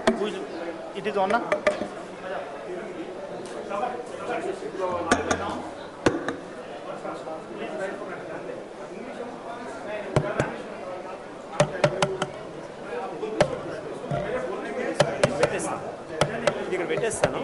It is on. ఇక్కడ పెట్టేస్తాను.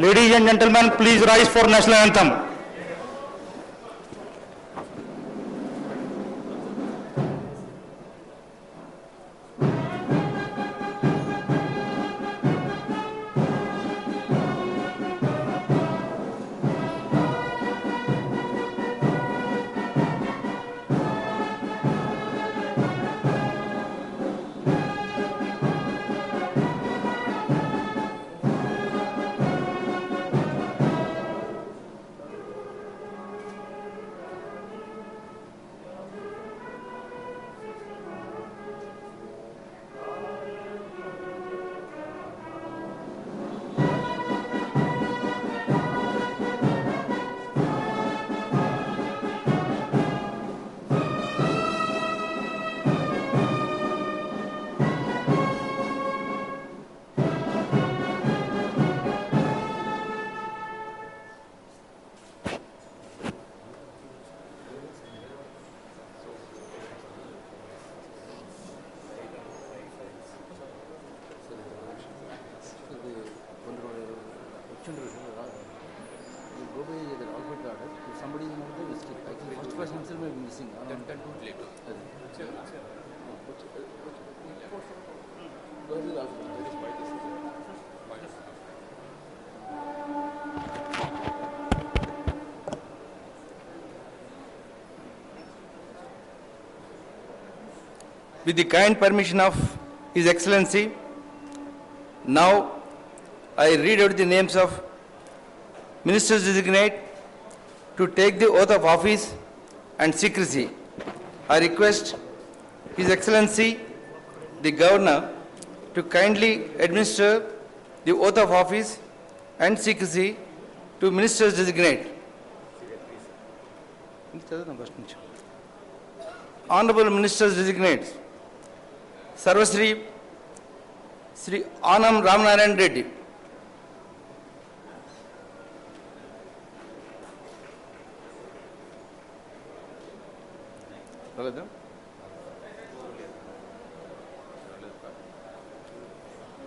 Ladies and gentlemen, please rise for national anthem. may be missing. Then do it later. That is why this is there. Why is it? With the kind permission of His Excellency, now I read out the names of ministers designate to take the oath of office and secrecy. I request His Excellency, the Governor, to kindly administer the oath of office and secrecy to ministers designate. Honorable ministers designate, Sarvasri Sri Anam Ramanarayan Reddy,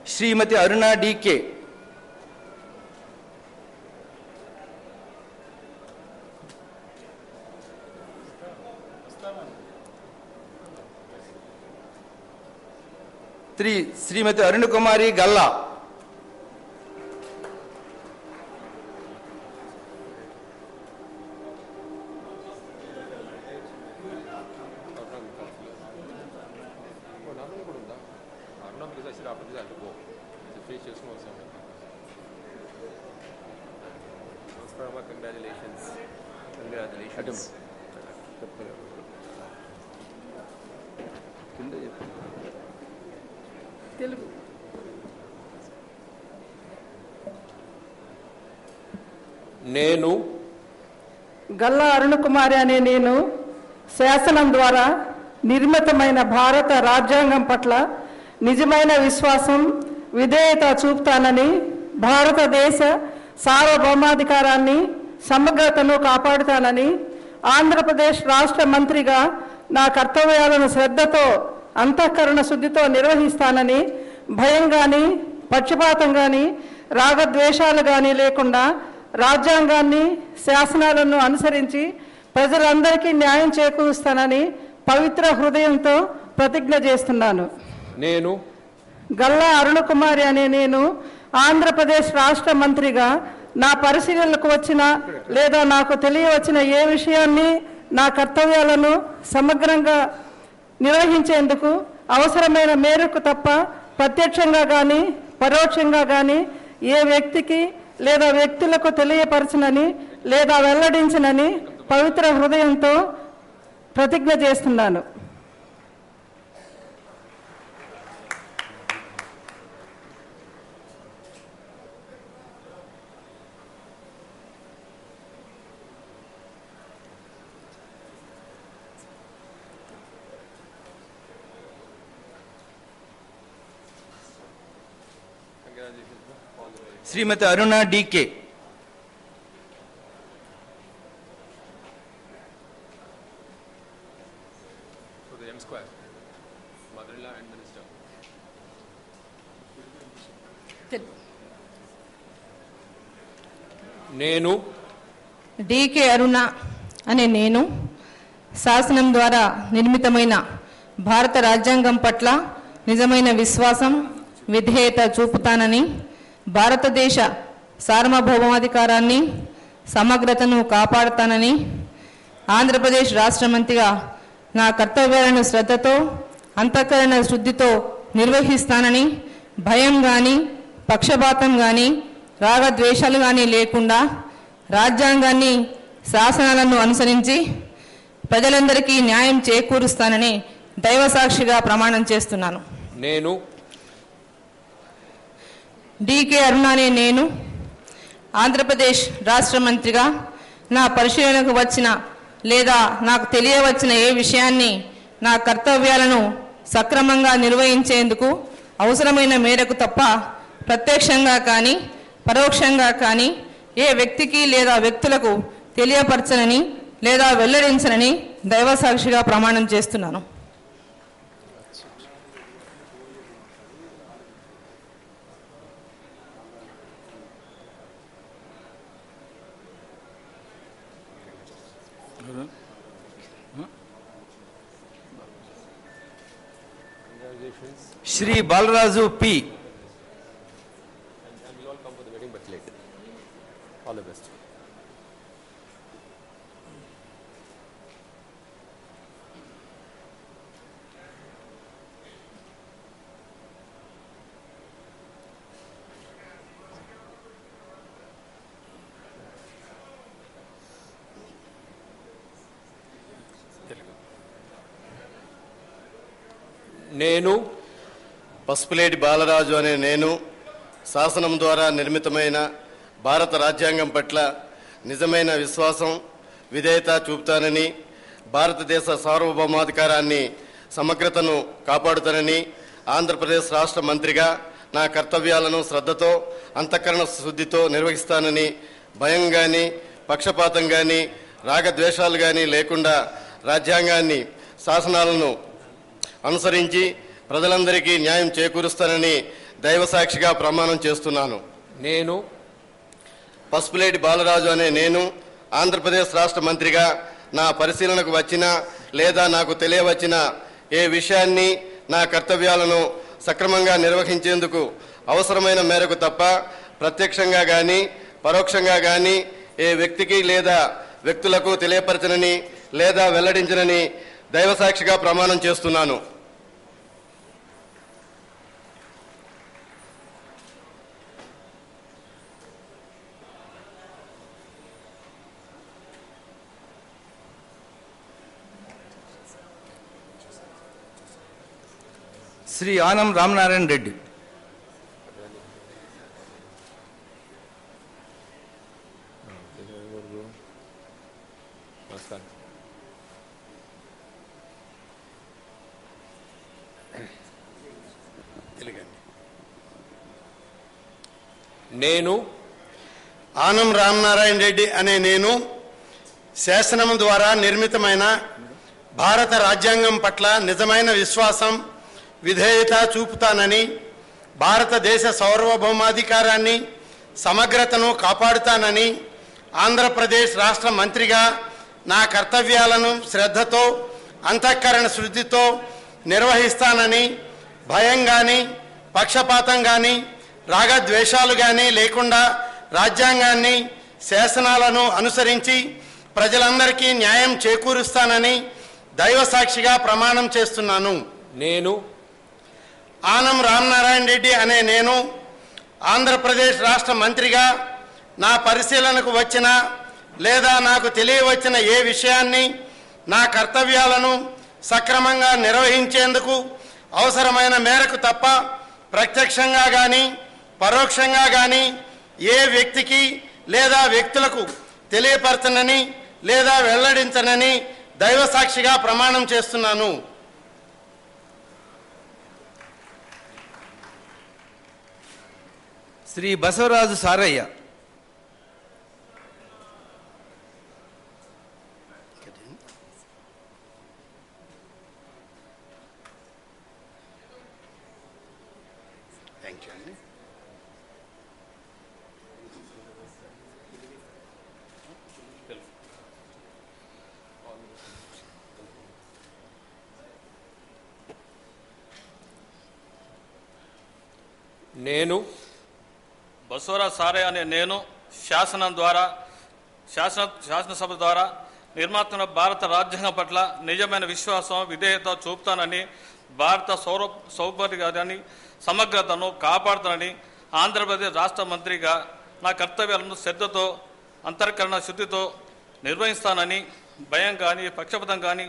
Srimati Aruna D.K., Srimati Aruna Kumari Galla, Congratulations. Congratulations. నేను గల్లా అరుణకుమారి అనే నేను శాసనం ద్వారా నిర్మితమైన భారత రాజ్యాంగం పట్ల నిజమైన విశ్వాసం విధేయత చూపుతానని, భారతదేశ సార్వభౌమాధికారాన్ని సమగ్రతను కాపాడుతానని, ఆంధ్రప్రదేశ్ రాష్ట్ర మంత్రిగా నా కర్తవ్యాలను శ్రద్ధతో అంతఃకరణ శుద్ధితో నిర్వహిస్తానని, భయం కానీ పక్షపాతం కానీ రాగద్వేషాలు కానీ లేకుండా రాజ్యాంగాన్ని శాసనాలను అనుసరించి ప్రజలందరికీ న్యాయం చేకూరుస్తానని పవిత్ర హృదయంతో ప్రతిజ్ఞ చేస్తున్నాను. నేను గల్లా అరుణకుమారి అనే నేను ఆంధ్రప్రదేశ్ రాష్ట్ర మంత్రిగా నా పరిశీలనకు వచ్చిన లేదా నాకు తెలియవచ్చిన ఏ విషయాన్ని నా కర్తవ్యాలను సమగ్రంగా నిర్వహించేందుకు అవసరమైన మేరకు తప్ప ప్రత్యక్షంగా కానీ పరోక్షంగా కానీ ఏ వ్యక్తికి లేదా వ్యక్తులకు తెలియపరచనని లేదా వెల్లడించనని పవిత్ర హృదయంతో ప్రతిజ్ఞ చేస్తున్నాను. Srimati Aruna D.K., for the M Square, mother-in-law and minister. నేను డికే అరుణ అనే నేను శాసనం ద్వారా నిర్మితమైన భారత రాజ్యాంగం పట్ల నిజమైన విశ్వాసం విధేయత చూపుతానని, భారతదేశ సార్వభౌమాధికారాన్ని సమగ్రతను కాపాడుతానని, ఆంధ్రప్రదేశ్ రాష్ట్ర మంత్రిగా నా కర్తవ్యాలను శ్రద్ధతో అంతఃకరణ శుద్ధితో నిర్వహిస్తానని, భయం కానీ పక్షపాతం కానీ రాగద్వేషాలు కానీ లేకుండా రాజ్యాంగాన్ని శాసనాలను అనుసరించి ప్రజలందరికీ న్యాయం చేకూరుస్తానని దైవసాక్షిగా ప్రమాణం చేస్తున్నాను. నేను డికే అరుణ అనే నేను ఆంధ్రప్రదేశ్ రాష్ట్ర మంత్రిగా నా పరిశీలనకు వచ్చిన లేదా నాకు తెలియవచ్చిన ఏ విషయాన్ని నా కర్తవ్యాలను సక్రమంగా నిర్వహించేందుకు అవసరమైన మేరకు తప్ప ప్రత్యక్షంగా కానీ పరోక్షంగా కానీ ఏ వ్యక్తికి లేదా వ్యక్తులకు తెలియపరచనని లేదా వెల్లడించనని దైవసాక్షిగా ప్రమాణం చేస్తున్నాను. Congratulations. Shri Balaraju P. And we all come for the wedding but late. All the best. నేను పసుపులేటి బాలరాజు అనే నేను శాసనం ద్వారా నిర్మితమైన భారత రాజ్యాంగం పట్ల నిజమైన విశ్వాసం విధేయత చూపుతానని, భారతదేశ సార్వభౌమాధికారాన్ని సమగ్రతను కాపాడుతానని, ఆంధ్రప్రదేశ్ రాష్ట్ర మంత్రిగా నా కర్తవ్యాలను శ్రద్ధతో అంతఃకరణ శుద్ధితో నిర్వహిస్తానని, భయం కానీ పక్షపాతం కానీ రాగద్వేషాలు కానీ లేకుండా రాజ్యాంగాన్ని శాసనాలను అనుసరించి ప్రజలందరికీ న్యాయం చేకూరుస్తానని దైవసాక్షిగా ప్రమాణం చేస్తున్నాను. నేను పసుపులేటి బాలరాజు అనే నేను ఆంధ్రప్రదేశ్ రాష్ట్ర మంత్రిగా నా పరిశీలనకు వచ్చిన లేదా నాకు తెలియవచ్చిన ఏ విషయాన్ని నా కర్తవ్యాలను సక్రమంగా నిర్వహించేందుకు అవసరమైన మేరకు తప్ప ప్రత్యక్షంగా కానీ పరోక్షంగా కానీ ఏ వ్యక్తికి లేదా వ్యక్తులకు తెలియపరచనని లేదా వెల్లడించనని దైవసాక్షిగా ప్రమాణం చేస్తున్నాను. Sri Anam Ramnarayan Reddy. నమస్కారం. నేను ఆనం రామనారాయణ రెడ్డి అనే నేను శాసనం ద్వారా నిర్మితమైన భారత రాజ్యాంగం పట్ల నిజమైన విశ్వాసం విధేయత చూపుతానని, భారతదేశ సార్వభౌమాధికారాన్ని సమగ్రతను కాపాడుతానని, ఆంధ్రప్రదేశ్ రాష్ట్ర మంత్రిగా నా కర్తవ్యాలను శ్రద్ధతో అంతఃకరణ శుద్ధితో నిర్వహిస్తానని, భయం కానీ పక్షపాతం కానీ రాగద్వేషాలు కానీ లేకుండా రాజ్యాంగాన్ని శాసనాలను అనుసరించి ప్రజలందరికీ న్యాయం చేకూరుస్తానని దైవసాక్షిగా ప్రమాణం చేస్తున్నాను. నేను ఆనం రామనారాయణ రెడ్డి అనే నేను ఆంధ్రప్రదేశ్ రాష్ట్ర మంత్రిగా నా పరిశీలనకు వచ్చిన లేదా నాకు తెలియవచ్చిన ఏ విషయాన్ని నా కర్తవ్యాలను సక్రమంగా నిర్వహించేందుకు అవసరమైన మేరకు తప్ప ప్రత్యక్షంగా కానీ పరోక్షంగా కానీ ఏ వ్యక్తికి లేదా వ్యక్తులకు తెలియపరచనని లేదా వెల్లడించనని దైవసాక్షిగా ప్రమాణం చేస్తున్నాను. Sri Basavaraju Saraya. నేను బసవరాజు సారయ్య అనే నేను శాసనసభ ద్వారా నిర్మాతృ భారత రాజ్యాంగం పట్ల నిజమైన విశ్వాసం విధేయత చూపుతానని, భారత సౌభాగ్యాన్ని సమగ్రతను కాపాడుతానని, ఆంధ్రప్రదేశ్ రాష్ట్ర మంత్రిగా నా కర్తవ్యాలను శ్రద్ధతో అంతఃకరణ శుద్ధితో నిర్వహిస్తానని, భయం కానీ పక్షపాతం కానీ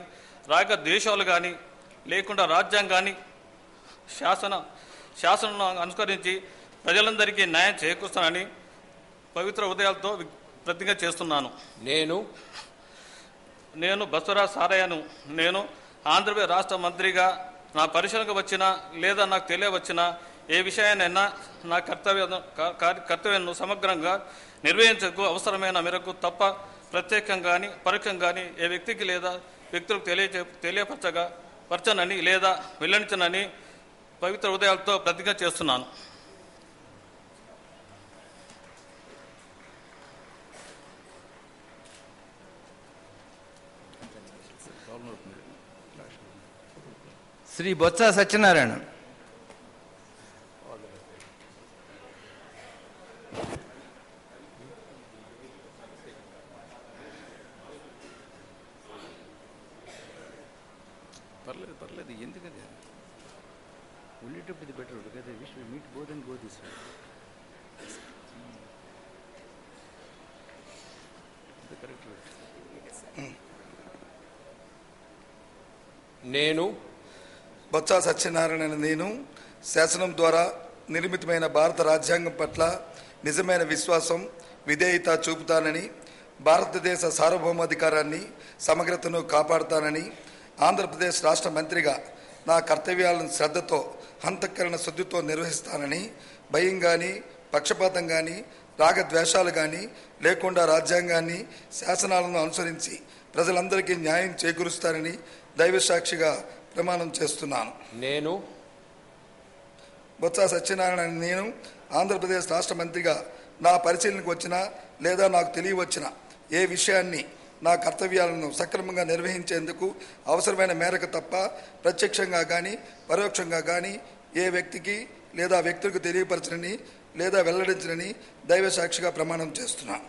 రాగద్వేషాలు కానీ లేకుండా రాజ్యాంగాన్ని శాసనం అనుసరించి ప్రజలందరికీ న్యాయం చేకూరుస్తానని పవిత్ర ఉదయాలతో ప్రతిజ్ఞ చేస్తున్నాను. నేను బసవరాజు సారయ్యను నేను ఆంధ్రప్రదేశ్ రాష్ట్ర మంత్రిగా నా పరిశీలనకు వచ్చిన లేదా నాకు తెలియవచ్చిన ఏ విషయాన్నైనా నా కర్తవ్యాన్ని సమగ్రంగా నిర్వహించకు అవసరమైన మేరకు తప్ప ప్రత్యేకంగా కానీ పరోక్షంగా కానీ ఏ వ్యక్తికి లేదా వ్యక్తులకు తెలియపరచనని లేదా వెల్లడించనని పవిత్ర ఉదయాలతో ప్రతిజ్ఞ చేస్తున్నాను. శ్రీ బొత్స సత్యనారాయణ. పర్లేదు ఎందుకది ఉండేటప్పుడు ఇది బెటర్ కదా. Wish meet both and go this way. నేను బొత్స సత్యనారాయణ నేను శాసనం ద్వారా నిర్మితమైన భారత రాజ్యాంగం పట్ల నిజమైన విశ్వాసం విధేయత చూపుతానని, భారతదేశ సార్వభౌమాధికారాన్ని సమగ్రతను కాపాడుతానని, ఆంధ్రప్రదేశ్ రాష్ట్ర మంత్రిగా నా కర్తవ్యాలను శ్రద్ధతో అంతఃకరణ శుద్ధితో నిర్వహిస్తానని, భయం కానీ పక్షపాతం కానీ రాగద్వేషాలు కానీ లేకుండా రాజ్యాంగాన్ని శాసనాలను అనుసరించి ప్రజలందరికీ న్యాయం చేకూరుస్తానని దైవసాక్షిగా ప్రమాణం చేస్తున్నాను. నేను బొత్స సత్యనారాయణ నేను ఆంధ్రప్రదేశ్ రాష్ట్ర మంత్రిగా నా పరిశీలనకు వచ్చిన లేదా నాకు తెలియవచ్చిన ఏ విషయాన్ని నా కర్తవ్యాలను సక్రమంగా నిర్వహించేందుకు అవసరమైన మేరకు తప్ప ప్రత్యక్షంగా కానీ పరోక్షంగా కానీ ఏ వ్యక్తికి లేదా వ్యక్తులకు తెలియపరచనని లేదా వెల్లడించనని దైవసాక్షిగా ప్రమాణం చేస్తున్నాను.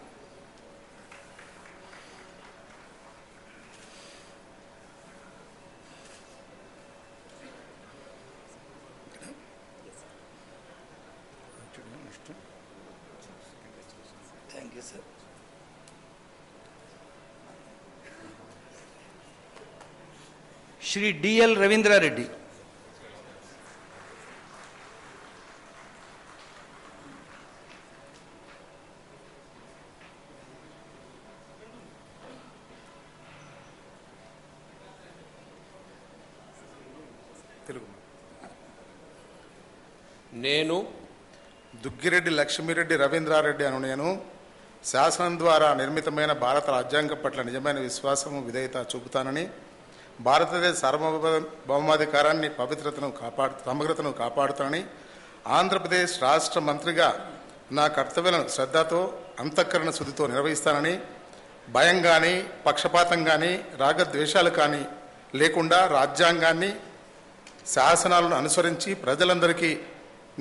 Thank you sir. Shri DL Ravindra Reddy. నేను దుగ్గిరెడ్డి లక్ష్మీరెడ్డి రవీంద్రారెడ్డి అను నేను శాసనం ద్వారా నిర్మితమైన భారత రాజ్యాంగం పట్ల నిజమైన విశ్వాసము విధేయత చూపుతానని, భారతదేశ సార్వభౌమాధికారాన్ని పవిత్రతను సమగ్రతను కాపాడుతానని, ఆంధ్రప్రదేశ్ రాష్ట్ర మంత్రిగా నా కర్తవ్యాలను శ్రద్ధతో అంతఃకరణ శుద్ధితో నిర్వహిస్తానని, భయం కానీ పక్షపాతం కానీ రాగద్వేషాలు కానీ లేకుండా రాజ్యాంగాన్ని శాసనాలను అనుసరించి ప్రజలందరికీ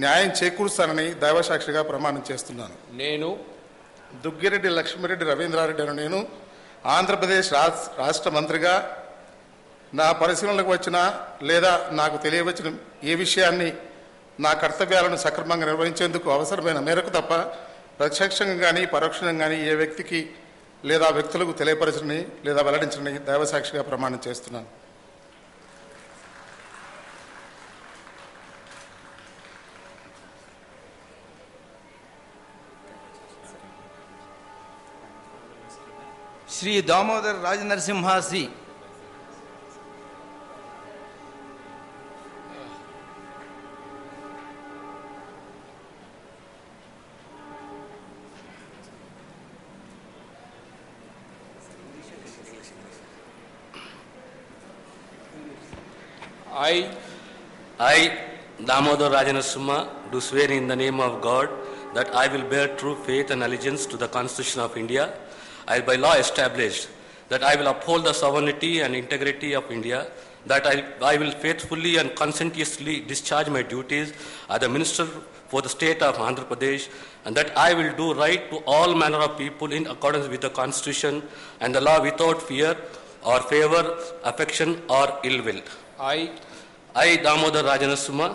న్యాయం చేకూరుస్తానని దైవసాక్షిగా ప్రమాణం చేస్తున్నాను. నేను దుగ్గిరెడ్డి లక్ష్మీరెడ్డి రవీంద్రారెడ్డి అని నేను ఆంధ్రప్రదేశ్ రాష్ట్ర మంత్రిగా నా పరిశీలనలకు వచ్చిన లేదా నాకు తెలియవచ్చిన ఏ విషయాన్ని నా కర్తవ్యాలను సక్రమంగా నిర్వహించేందుకు అవసరమైన మేరకు తప్ప ప్రత్యక్షంగా కానీ పరోక్షంగా కానీ ఏ వ్యక్తికి లేదా వ్యక్తులకు తెలియపరచని లేదా వెల్లడించని దైవసాక్షిగా ప్రమాణం చేస్తున్నాను. Shri Damodar రాజనరసింహాసి. I, Damodar Rajanarasimha, do swear in the name of God that I will bear true faith and allegiance to the Constitution of India. I by law established that I will uphold the sovereignty and integrity of India, that I will faithfully and conscientiously discharge my duties as the Minister for the State of Andhra Pradesh, and that I will do right to all manner of people in accordance with the Constitution and the law without fear or favor, affection or ill will. I, Damodar Rajanarasimha,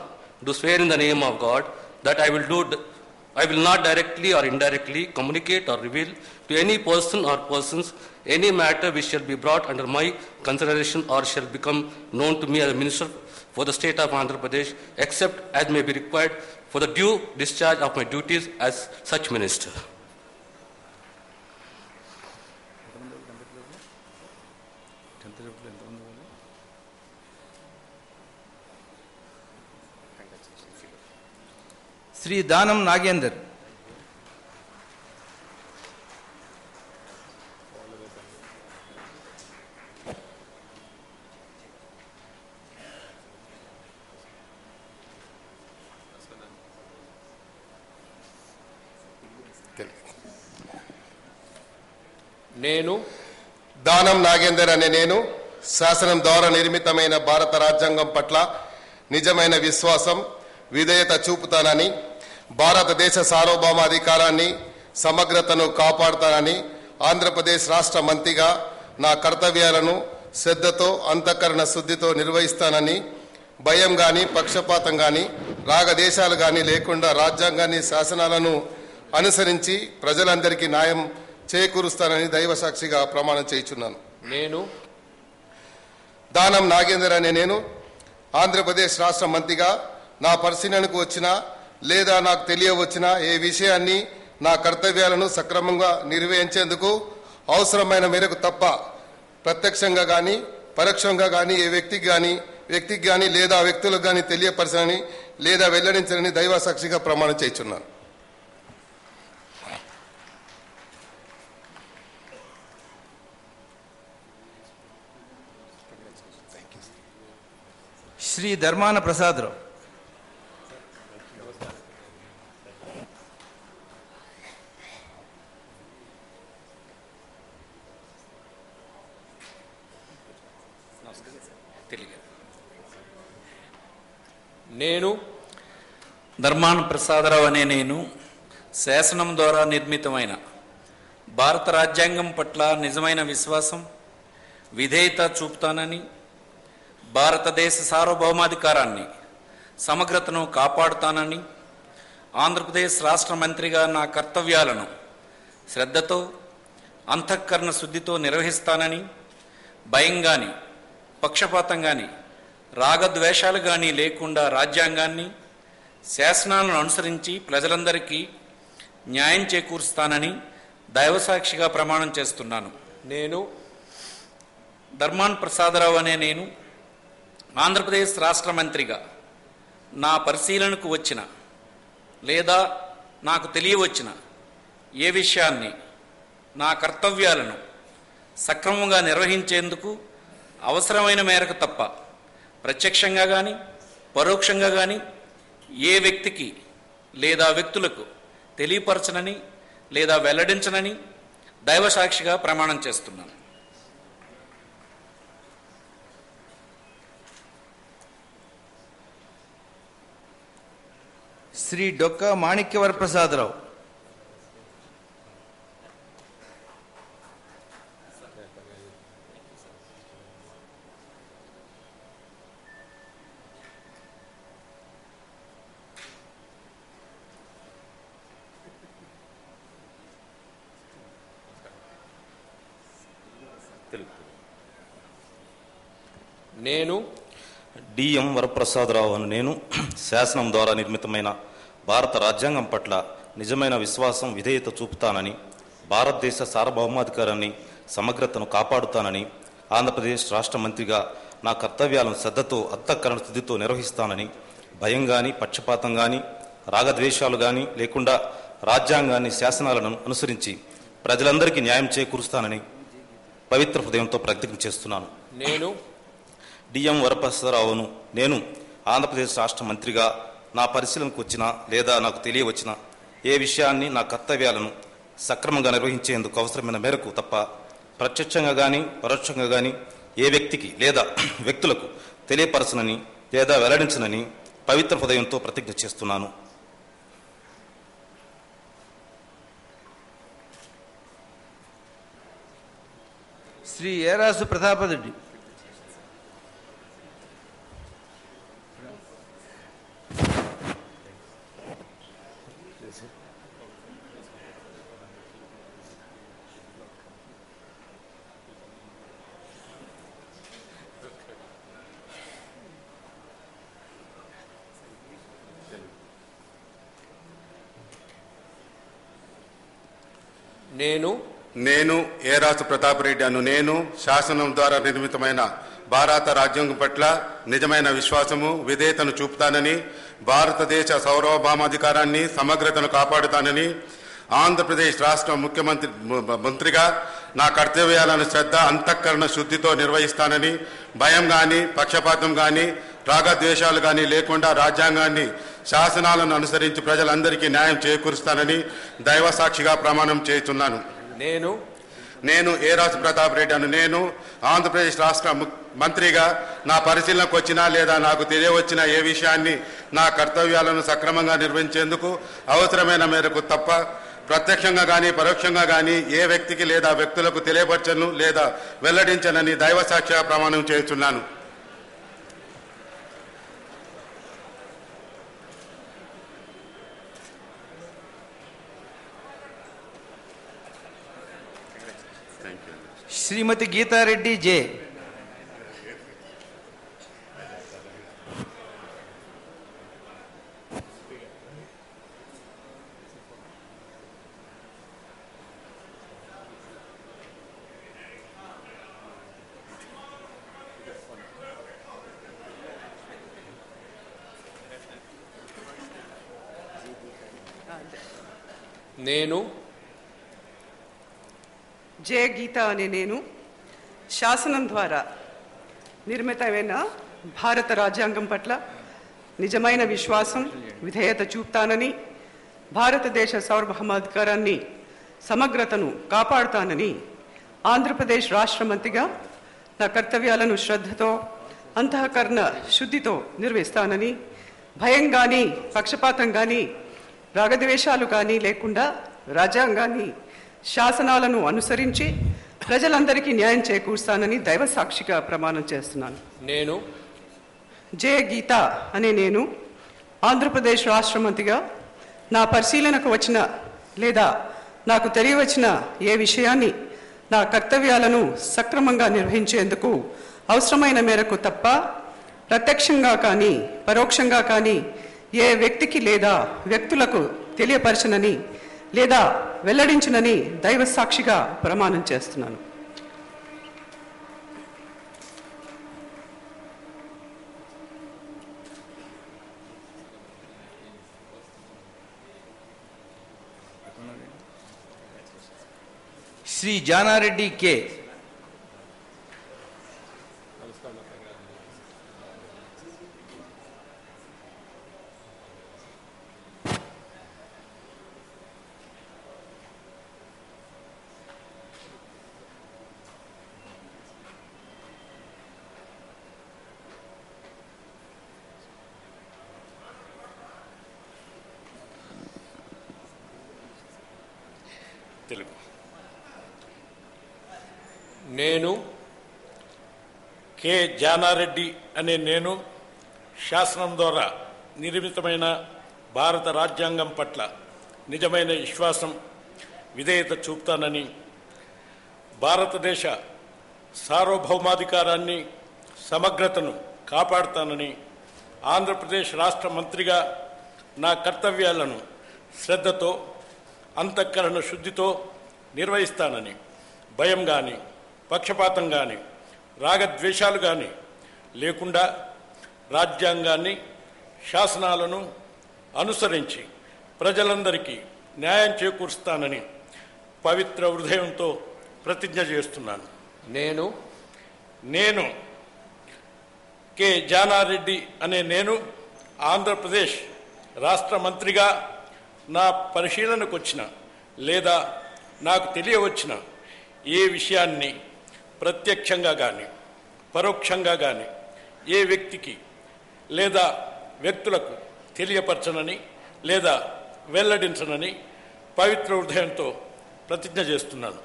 do swear in the name of God that I will not directly or indirectly communicate or reveal to any person or persons any matter which shall be brought under my consideration or shall become known to me as a Minister for the State of Andhra Pradesh, except as may be required for the due discharge of my duties as such Minister. Shri Danam Nagender. నేను దానం నాగేందర్ అనే నేను శాసనం ద్వారా నిర్మితమైన భారత రాజ్యాంగం పట్ల నిజమైన విశ్వాసం, విధేయత చూపుతానని, భారతదేశ సార్వభౌమాధికారాన్ని, సమగ్రతను కాపాడుతానని ఆంధ్రప్రదేశ్ రాష్ట్ర మంత్రిగా నా కర్తవ్యాలను శ్రద్ధతో, అంతఃకరణ శుద్ధితో నిర్వహిస్తానని, భయం కానీ, పక్షపాతం కానీ, రాగదేశాలు కానీ లేకుండా రాజ్యాంగాన్ని, శాసనాలను అనుసరించి ప్రజలందరికీ న్యాయం చేకూరుస్తానని దైవసాక్షిగా ప్రమాణం చేయుచున్నాను. నేను దానం నాగేందర్ అనే నేను ఆంధ్రప్రదేశ్ రాష్ట్ర మంత్రిగా నా పరిశీలనకు వచ్చిన లేదా నాకు తెలియవచ్చిన ఏ విషయాన్ని, నా కర్తవ్యాలను సక్రమంగా నిర్వహించేందుకు అవసరమైన మేరకు తప్ప ప్రత్యక్షంగా కానీ పరోక్షంగా కానీ ఏ వ్యక్తికి కానీ లేదా వ్యక్తులకు కానీ తెలియపరచని లేదా వెల్లడించని దైవసాక్షిగా ప్రమాణం చేయుచున్నాను. శ్రీ ధర్మాన ప్రసాదరావు. నేను ధర్మాన ప్రసాదరావు అనే నేను శాసనం ద్వారా నిర్మితమైన భారత రాజ్యాంగం పట్ల నిజమైన విశ్వాసం, విధేయత చూపుతానని, భారతదేశ సార్వభౌమాధికారాన్ని, సమగ్రతను కాపాడుతానని, ఆంధ్రప్రదేశ్ రాష్ట్ర మంత్రిగా నా కర్తవ్యాలను శ్రద్ధతో, అంతఃకరణ శుద్ధితో నిర్వహిస్తానని, భయం కానీ, పక్షపాతం కానీ, రాగద్వేషాలు కానీ లేకుండా రాజ్యాంగాన్ని, శాసనాలను అనుసరించి ప్రజలందరికీ న్యాయం చేకూరుస్తానని దైవసాక్షిగా ప్రమాణం చేస్తున్నాను. నేను ధర్మాన ప్రసాదరావు అనే నేను ఆంధ్రప్రదేశ్ రాష్ట్ర మంత్రిగా నా పరిశీలనకు వచ్చిన లేదా నాకు తెలియవచ్చిన ఏ విషయాన్ని, నా కర్తవ్యాలను సక్రమంగా నిర్వహించేందుకు అవసరమైన మేరకు తప్ప ప్రత్యక్షంగా కానీ పరోక్షంగా కానీ ఏ వ్యక్తికి లేదా వ్యక్తులకు తెలియపరచనని లేదా వెల్లడించనని దైవసాక్షిగా ప్రమాణం చేస్తున్నాను. శ్రీ డొక్క మాణిక్యవర ప్రసాదరావు. నేను డిఎం వరప్రసాదరావు అని నేను శాసనం ద్వారా నిర్మితమైన భారత రాజ్యాంగం పట్ల నిజమైన విశ్వాసం, విధేయత చూపుతానని, భారతదేశ సార్వభౌమాధికారాన్ని, సమగ్రతను కాపాడుతానని, ఆంధ్రప్రదేశ్ రాష్ట్ర మంత్రిగా నా కర్తవ్యాలను శ్రద్ధతో, అంతఃకరణ శుద్ధితో నిర్వహిస్తానని, భయం కానీ, పక్షపాతం కానీ, రాగద్వేషాలు కానీ లేకుండా రాజ్యాంగాన్ని, శాసనాలను అనుసరించి ప్రజలందరికీ న్యాయం చేకూరుస్తానని పవిత్ర హృదయంతో ప్రతిజ్ఞ చేస్తున్నాను. నేను డిఎం వరప్రసాదరావును నేను ఆంధ్రప్రదేశ్ రాష్ట్ర మంత్రిగా నా పరిశీలనకు వచ్చిన లేదా నాకు తెలియవచ్చిన ఏ విషయాన్ని, నా కర్తవ్యాలను సక్రమంగా నిర్వహించేందుకు అవసరమైన మేరకు తప్ప ప్రత్యక్షంగా కానీ పరోక్షంగా కానీ ఏ వ్యక్తికి లేదా వ్యక్తులకు తెలియపరచనని లేదా వెల్లడించనని పవిత్ర హృదయంతో ప్రతిజ్ఞ చేస్తున్నాను. శ్రీ ఏరాసు ప్రతాపరెడ్డి. నేను ఏరాసు ప్రతాపరెడ్డి అను నేను శాసనం ద్వారా నిర్మితమైన భారత రాజ్యాంగం పట్ల నిజమైన విశ్వాసము, విధేయతను చూపుతానని, భారతదేశ సార్వభౌమాధికారాన్ని, సమగ్రతను కాపాడుతానని, ఆంధ్రప్రదేశ్ రాష్ట్ర మంత్రిగా నా కర్తవ్యాలను శ్రద్ధ, అంతఃకరణ శుద్ధితో నిర్వహిస్తానని, భయం కానీ, పక్షపాతం కానీ, రాగద్వేషాలు కానీ లేకుండా రాజ్యాంగాన్ని, శాసనాలను అనుసరించి ప్రజలందరికీ న్యాయం చేకూరుస్తానని దైవసాక్షిగా ప్రమాణం చేస్తున్నాను. నేను నేను ఏ రాజు ప్రతాప్ రెడ్డి అను నేను ఆంధ్రప్రదేశ్ రాష్ట్ర మంత్రిగా నా పరిశీలనకు వచ్చినా లేదా నాకు తెలియవచ్చిన ఏ విషయాన్ని నా కర్తవ్యాలను సక్రమంగా నిర్వహించేందుకు అవసరమైన మేరకు తప్ప ప్రత్యక్షంగా కానీ పరోక్షంగా కానీ ఏ వ్యక్తికి లేదా వ్యక్తులకు తెలియపరచను లేదా వెల్లడించనని దైవ సాక్ష్యంగా ప్రమాణం చేస్తున్నాను. శ్రీమతి గీతారెడ్డి జే. నేను జే గీత అనే నేను శాసనం ద్వారా నిర్మితమైన భారత రాజ్యాంగం పట్ల నిజమైన విశ్వాసం విధేయత చూపుతానని, భారతదేశ సార్వభౌమాధికారాన్ని సమగ్రతను కాపాడుతానని ఆంధ్రప్రదేశ్ రాష్ట్ర మంత్రిగా నా కర్తవ్యాలను శ్రద్ధతో అంతఃకరణ శుద్ధితో నిర్వహిస్తానని, భయం కానీ పక్షపాతం కానీ రాగద్వేషాలు కానీ లేకుండా రాజ్యాంగాన్ని శాసనాలను అనుసరించి ప్రజలందరికీ న్యాయం చేకూరుస్తానని దైవ సాక్షిగా ప్రమాణం చేస్తున్నాను. నేను జే గీత అనే నేను ఆంధ్రప్రదేశ్ రాష్ట్ర మంత్రిగా నా పరిశీలనకు వచ్చిన లేదా నాకు తెలియవచ్చిన ఏ విషయాన్ని నా కర్తవ్యాలను సక్రమంగా నిర్వహించేందుకు అవసరమైన మేరకు తప్ప ప్రత్యక్షంగా కానీ పరోక్షంగా కానీ ఏ వ్యక్తికి లేదా వ్యక్తులకు తెలియపరచనని లేదా వెల్లడించనని దైవ సాక్షిగా ప్రమాణం చేస్తున్నాను. శ్రీ జానారెడ్డి కె. నేను కె జానారెడ్డి అనే నేను శాసనం ద్వారా నిర్మితమైన భారత రాజ్యాంగం పట్ల నిజమైన విశ్వాసం విధేయత చూపుతానని, భారతదేశ సార్వభౌమాధికారాన్ని సమగ్రతను కాపాడుతానని, ఆంధ్రప్రదేశ్ రాష్ట్ర మంత్రిగా నా కర్తవ్యాలను శ్రద్ధతో అంతఃకరణ శుద్ధితో నిర్వహిస్తానని, భయం కానీ పక్షపాతం కానీ రాగద్వేషాలు కానీ లేకుండా రాజ్యాంగాన్ని శాసనాలను అనుసరించి ప్రజలందరికీ న్యాయం చేకూరుస్తానని పవిత్ర హృదయంతో ప్రతిజ్ఞ చేస్తున్నాను. నేను కె జానారెడ్డి అనే నేను ఆంధ్రప్రదేశ్ రాష్ట్ర మంత్రిగా నా పరిశీలనకు వచ్చిన లేదా నాకు తెలియవచ్చిన ఏ విషయాన్ని ప్రత్యక్షంగా కానీ పరోక్షంగా కానీ ఏ వ్యక్తికి లేదా వ్యక్తులకు తెలియపరచనని లేదా వెల్లడించనని పవిత్ర హృదయంతో ప్రతిజ్ఞ చేస్తున్నాను.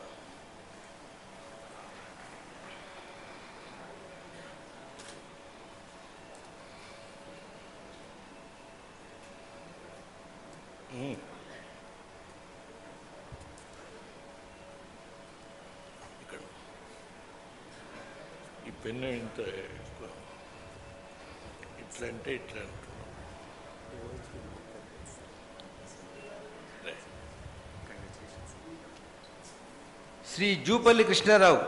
ఈ పెన్ను ఇంత ఎక్కువ ఇట్లా అంటే ఇట్లా శ్రీ జూపల్లి కృష్ణారావు.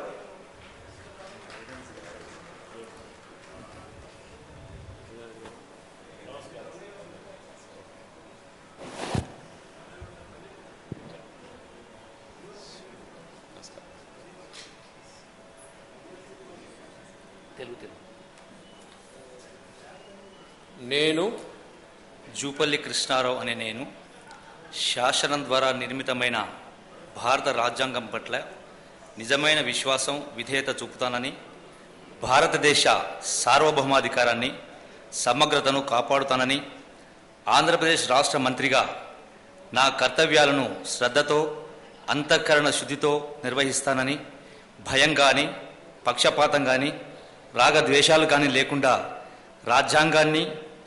నేను జూపల్లి కృష్ణారావు అనే నేను శాసనం ద్వారా నిర్మితమైన భారత రాజ్యాంగం పట్ల నిజమైన విశ్వాసం విధేయత చూపుతానని భారతదేశ సార్వభౌమాధికారాన్ని సమగ్రతను కాపాడుతానని ఆంధ్రప్రదేశ్ రాష్ట్ర మంత్రిగా నా కర్తవ్యాలను శ్రద్ధతో అంతఃకరణ శుద్ధితో నిర్వహిస్తానని భయం కానీ పక్షపాతం కానీ రాగద్వేషాలు కానీ లేకుండా రాజ్యాంగాన్ని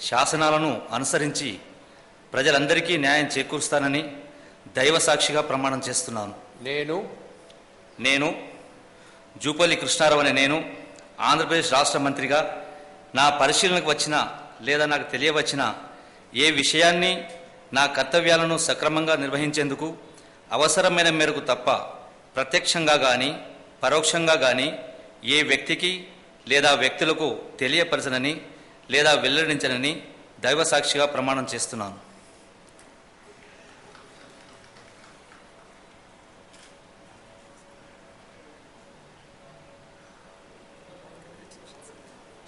శాసనాలను అనుసరించి ప్రజలందరికీ న్యాయం చేకూరుస్తానని దైవసాక్షిగా ప్రమాణం చేస్తున్నాను. నేను జూపల్లి కృష్ణారావు అనే నేను ఆంధ్రప్రదేశ్ రాష్ట్ర మంత్రిగా నా పరిశీలనకు వచ్చిన లేదా నాకు తెలియవచ్చిన ఏ విషయాన్ని నా కర్తవ్యాలను సక్రమంగా నిర్వహించేందుకు అవసరమైన మేరకు తప్ప ప్రత్యక్షంగా కానీ పరోక్షంగా కానీ ఏ వ్యక్తికి లేదా వ్యక్తులకు తెలియపరచనని లేదా వెల్లడించనని దైవసాక్షిగా ప్రమాణం చేస్తున్నాను.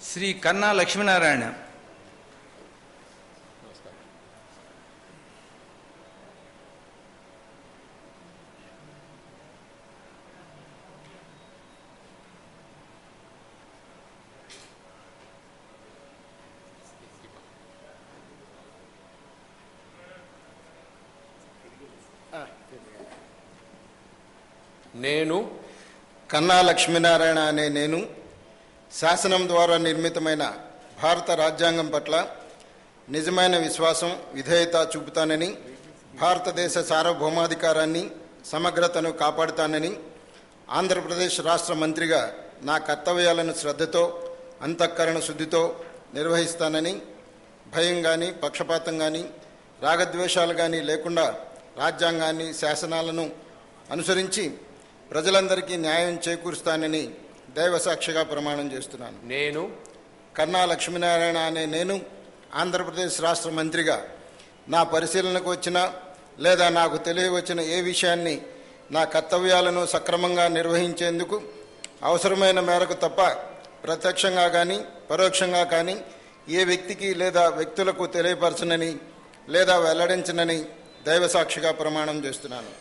శ్రీ కన్నా లక్ష్మీనారాయణ. నేను కన్నా లక్ష్మీనారాయణ అనే నేను శాసనం ద్వారా నిర్మితమైన భారత రాజ్యాంగం పట్ల నిజమైన విశ్వాసం విధేయత చూపుతానని భారతదేశ సార్వభౌమాధికారాన్ని సమగ్రతను కాపాడుతానని ఆంధ్రప్రదేశ్ రాష్ట్ర మంత్రిగా నా కర్తవ్యాలను శ్రద్ధతో అంతఃకరణ శుద్ధితో నిర్వహిస్తానని భయం కానీ పక్షపాతం కానీ రాగద్వేషాలు కానీ లేకుండా రాజ్యాంగాన్ని శాసనాలను అనుసరించి ప్రజలందరికీ న్యాయం చేకూరుస్తానని దైవసాక్షిగా ప్రమాణం చేస్తున్నాను. నేను కన్నా లక్ష్మీనారాయణ అనే నేను ఆంధ్రప్రదేశ్ రాష్ట్ర మంత్రిగా నా పరిశీలనకు వచ్చిన లేదా నాకు తెలియవచ్చిన ఏ విషయాన్ని నా కర్తవ్యాలను సక్రమంగా నిర్వహించేందుకు అవసరమైన మేరకు తప్ప ప్రత్యక్షంగా కానీ పరోక్షంగా కానీ ఏ వ్యక్తికి లేదా వ్యక్తులకు తెలియపరచనని లేదా వెల్లడించనని దైవసాక్షిగా ప్రమాణం చేస్తున్నాను.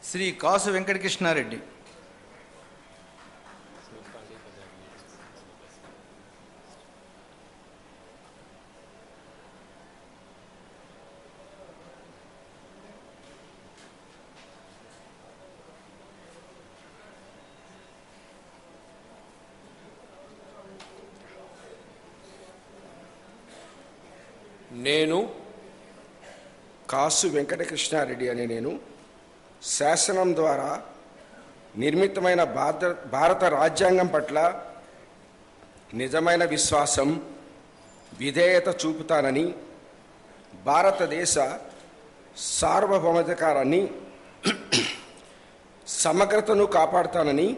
శ్రీ కాసు వెంకటకృష్ణారెడ్డి. నేను కాసు వెంకటకృష్ణారెడ్డి అనే నేను శాసనం ద్వారా నిర్మితమైన భారత రాజ్యాంగం పట్ల నిజమైన విశ్వాసం విధేయత చూపుతానని భారతదేశ సార్వభౌమాధికారాన్ని సమగ్రతను కాపాడుతానని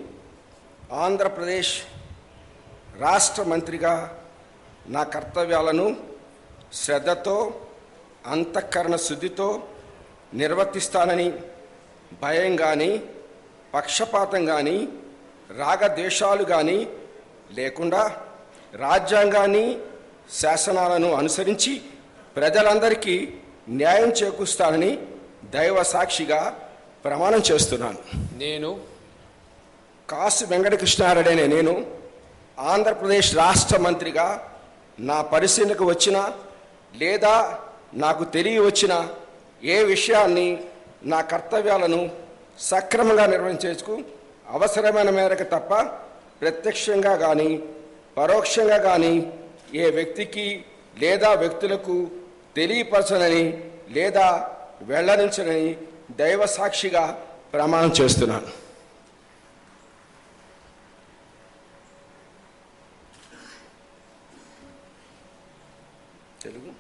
ఆంధ్రప్రదేశ్ రాష్ట్ర మంత్రిగా నా కర్తవ్యాలను శ్రద్ధతో అంతఃకరణ శుద్ధితో నిర్వర్తిస్తానని భయం కానీ పక్షపాతం కానీ రాగద్వేషాలు కానీ లేకుండా రాజ్యాంగాన్ని శాసనాలను అనుసరించి ప్రజలందరికీ న్యాయం చేకూరుస్తానని దైవ సాక్షిగా ప్రమాణం చేస్తున్నాను. నేను కాసు వెంకటకృష్ణారెడ్డి అనే నేను ఆంధ్రప్రదేశ్ రాష్ట్ర మంత్రిగా నా పరిశీలనకు వచ్చిన లేదా నాకు తెలియవచ్చిన ఏ విషయాన్ని నా కర్తవ్యాలను సక్రమంగా నిర్వహించేందుకు అవసరమైన మేరకు తప్ప ప్రత్యక్షంగా కానీ పరోక్షంగా కానీ ఏ వ్యక్తికి లేదా వ్యక్తులకు తెలియపరచనని లేదా వెల్లడించనని దైవ సాక్షిగా ప్రమాణం చేస్తున్నాను. తెలుగు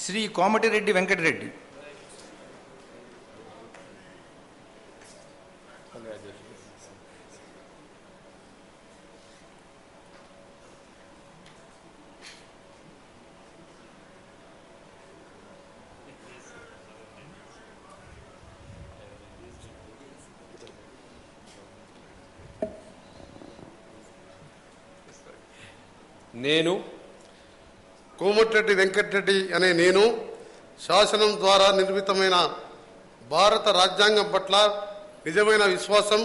శ్రీ కోమటిరెడ్డి వెంకటరెడ్డి. నేను కోమటిరెడ్డి వెంకటరెడ్డి అనే నేను శాసనం ద్వారా నిర్మితమైన భారత రాజ్యాంగం పట్ల నిజమైన విశ్వాసం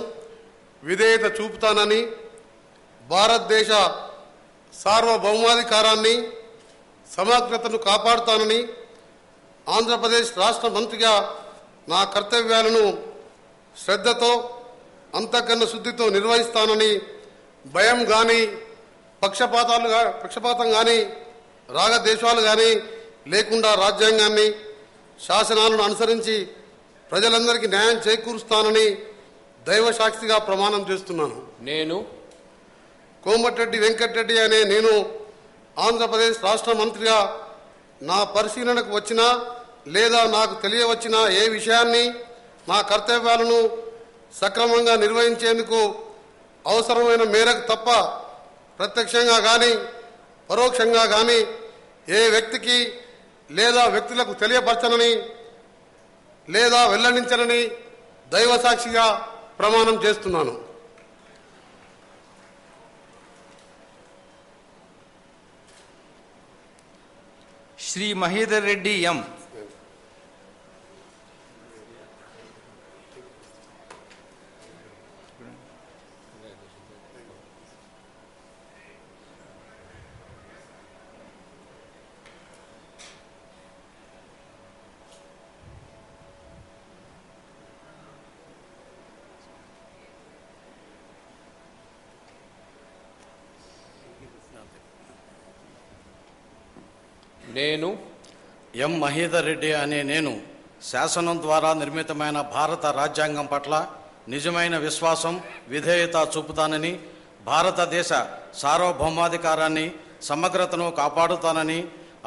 విధేయత చూపుతానని భారతదేశ సార్వభౌమాధికారాన్ని సమగ్రతను కాపాడుతానని ఆంధ్రప్రదేశ్ రాష్ట్ర మంత్రిగా నా కర్తవ్యాలను శ్రద్ధతో అంతఃకరణ శుద్ధితో నిర్వహిస్తానని భయం కానీ పక్షపాతం కానీ రాగద్వేషాలు కానీ లేకుండా రాజ్యాంగాన్ని శాసనాలను అనుసరించి ప్రజలందరికీ న్యాయం చేకూరుస్తానని దైవ సాక్షిగా ప్రమాణం చేస్తున్నాను. నేను కోమటిరెడ్డి వెంకటరెడ్డి అనే నేను ఆంధ్రప్రదేశ్ రాష్ట్ర మంత్రిగా నా పరిశీలనకు వచ్చినా లేదా నాకు తెలియవచ్చిన ఏ విషయాన్ని నా కర్తవ్యాలను సక్రమంగా నిర్వహించేందుకు అవసరమైన మేరకు తప్ప ప్రత్యక్షంగా కానీ పరోక్షంగా కానీ ఏ వ్యక్తికి లేదా వ్యక్తులకు తెలియపరచనని లేదా వెల్లడించనని దైవ సాక్షిగా ప్రమాణం చేస్తున్నాను. శ్రీ మహేందర్ రెడ్డి ఎం. నేను ఎం. మహేందర్ రెడ్డి అనే నేను శాసనం ద్వారా నిర్మితమైన భారత రాజ్యాంగం పట్ల నిజమైన విశ్వాసం విధేయత చూపుతానని భారతదేశ సార్వభౌమాధికారాన్ని సమగ్రతను కాపాడుతానని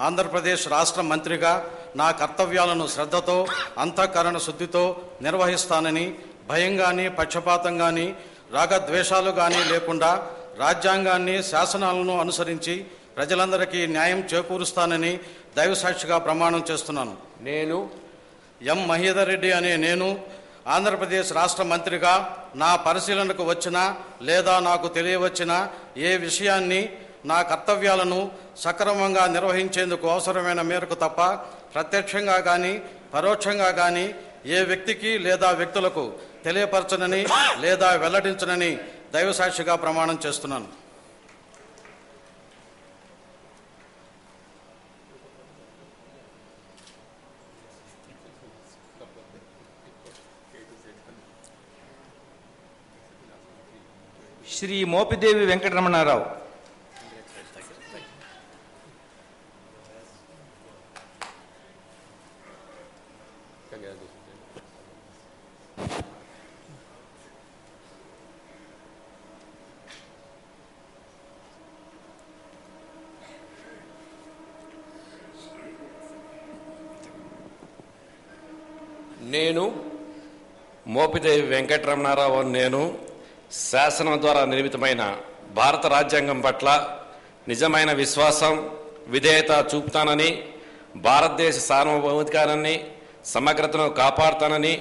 ఆంధ్రప్రదేశ్ రాష్ట్ర మంత్రిగా నా కర్తవ్యాలను శ్రద్ధతో అంతఃకరణ శుద్ధితో నిర్వహిస్తానని భయం కానీ పక్షపాతం కానీ రాగద్వేషాలు కానీ లేకుండా రాజ్యాంగాన్ని శాసనాలను అనుసరించి ప్రజలందరికీ న్యాయం చేకూరుస్తానని దైవసాక్షిగా ప్రమాణం చేస్తున్నాను. నేను ఎం. మహేందర్ రెడ్డి అనే నేను ఆంధ్రప్రదేశ్ రాష్ట్ర మంత్రిగా నా పరిశీలనకు వచ్చిన లేదా నాకు తెలియవచ్చిన ఏ విషయాన్ని నా కర్తవ్యాలను సక్రమంగా నిర్వహించేందుకు అవసరమైన మేరకు తప్ప ప్రత్యక్షంగా కానీ పరోక్షంగా కానీ ఏ వ్యక్తికి లేదా వ్యక్తులకు తెలియపరచనని లేదా వెల్లడించనని దైవసాక్షిగా ప్రమాణం చేస్తున్నాను. శ్రీ మోపిదేవి వెంకటరమణారావు. నేను మోపిదేవి వెంకటరమణారావు నేను శాసనం ద్వారా నిర్మితమైన భారత రాజ్యాంగం పట్ల నిజమైన విశ్వాసం విధేయత చూపుతానని భారతదేశ సార్వభౌమాధికారాన్ని సమగ్రతను కాపాడుతానని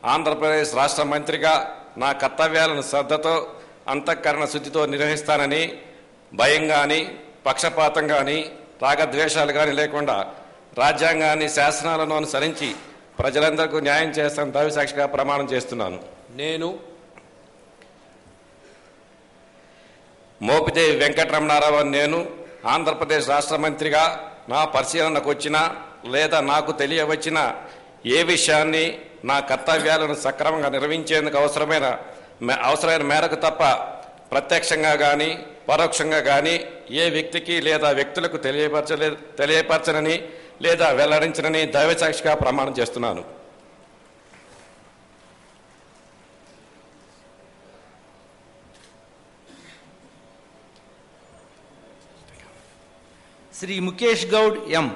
ఆంధ్రప్రదేశ్ రాష్ట్ర మంత్రిగా నా కర్తవ్యాలను శ్రద్ధతో అంతఃకరణ శుద్ధితో నిర్వహిస్తానని భయం కానీ పక్షపాతం కానీ రాగద్వేషాలు కానీ లేకుండా రాజ్యాంగాన్ని శాసనాలను అనుసరించి ప్రజలందరికీ న్యాయం చేస్తాను దైవసాక్షిగా ప్రమాణం చేస్తున్నాను. నేను మోపిదేవి వెంకటరమణారావు నేను ఆంధ్రప్రదేశ్ రాష్ట్ర మంత్రిగా నా పరిశీలనకు వచ్చిన లేదా నాకు తెలియవచ్చిన ఏ విషయాన్ని నా కర్తవ్యాలను సక్రమంగా నిర్వహించేందుకు అవసరమైన మేరకు తప్ప ప్రత్యక్షంగా కానీ పరోక్షంగా కానీ ఏ వ్యక్తికి లేదా వ్యక్తులకు తెలియపరచనని లేదా వెల్లడించనని దైవసాక్షిగా ప్రమాణం చేస్తున్నాను. శ్రీ ముఖేష్ గౌడ్ ఎం.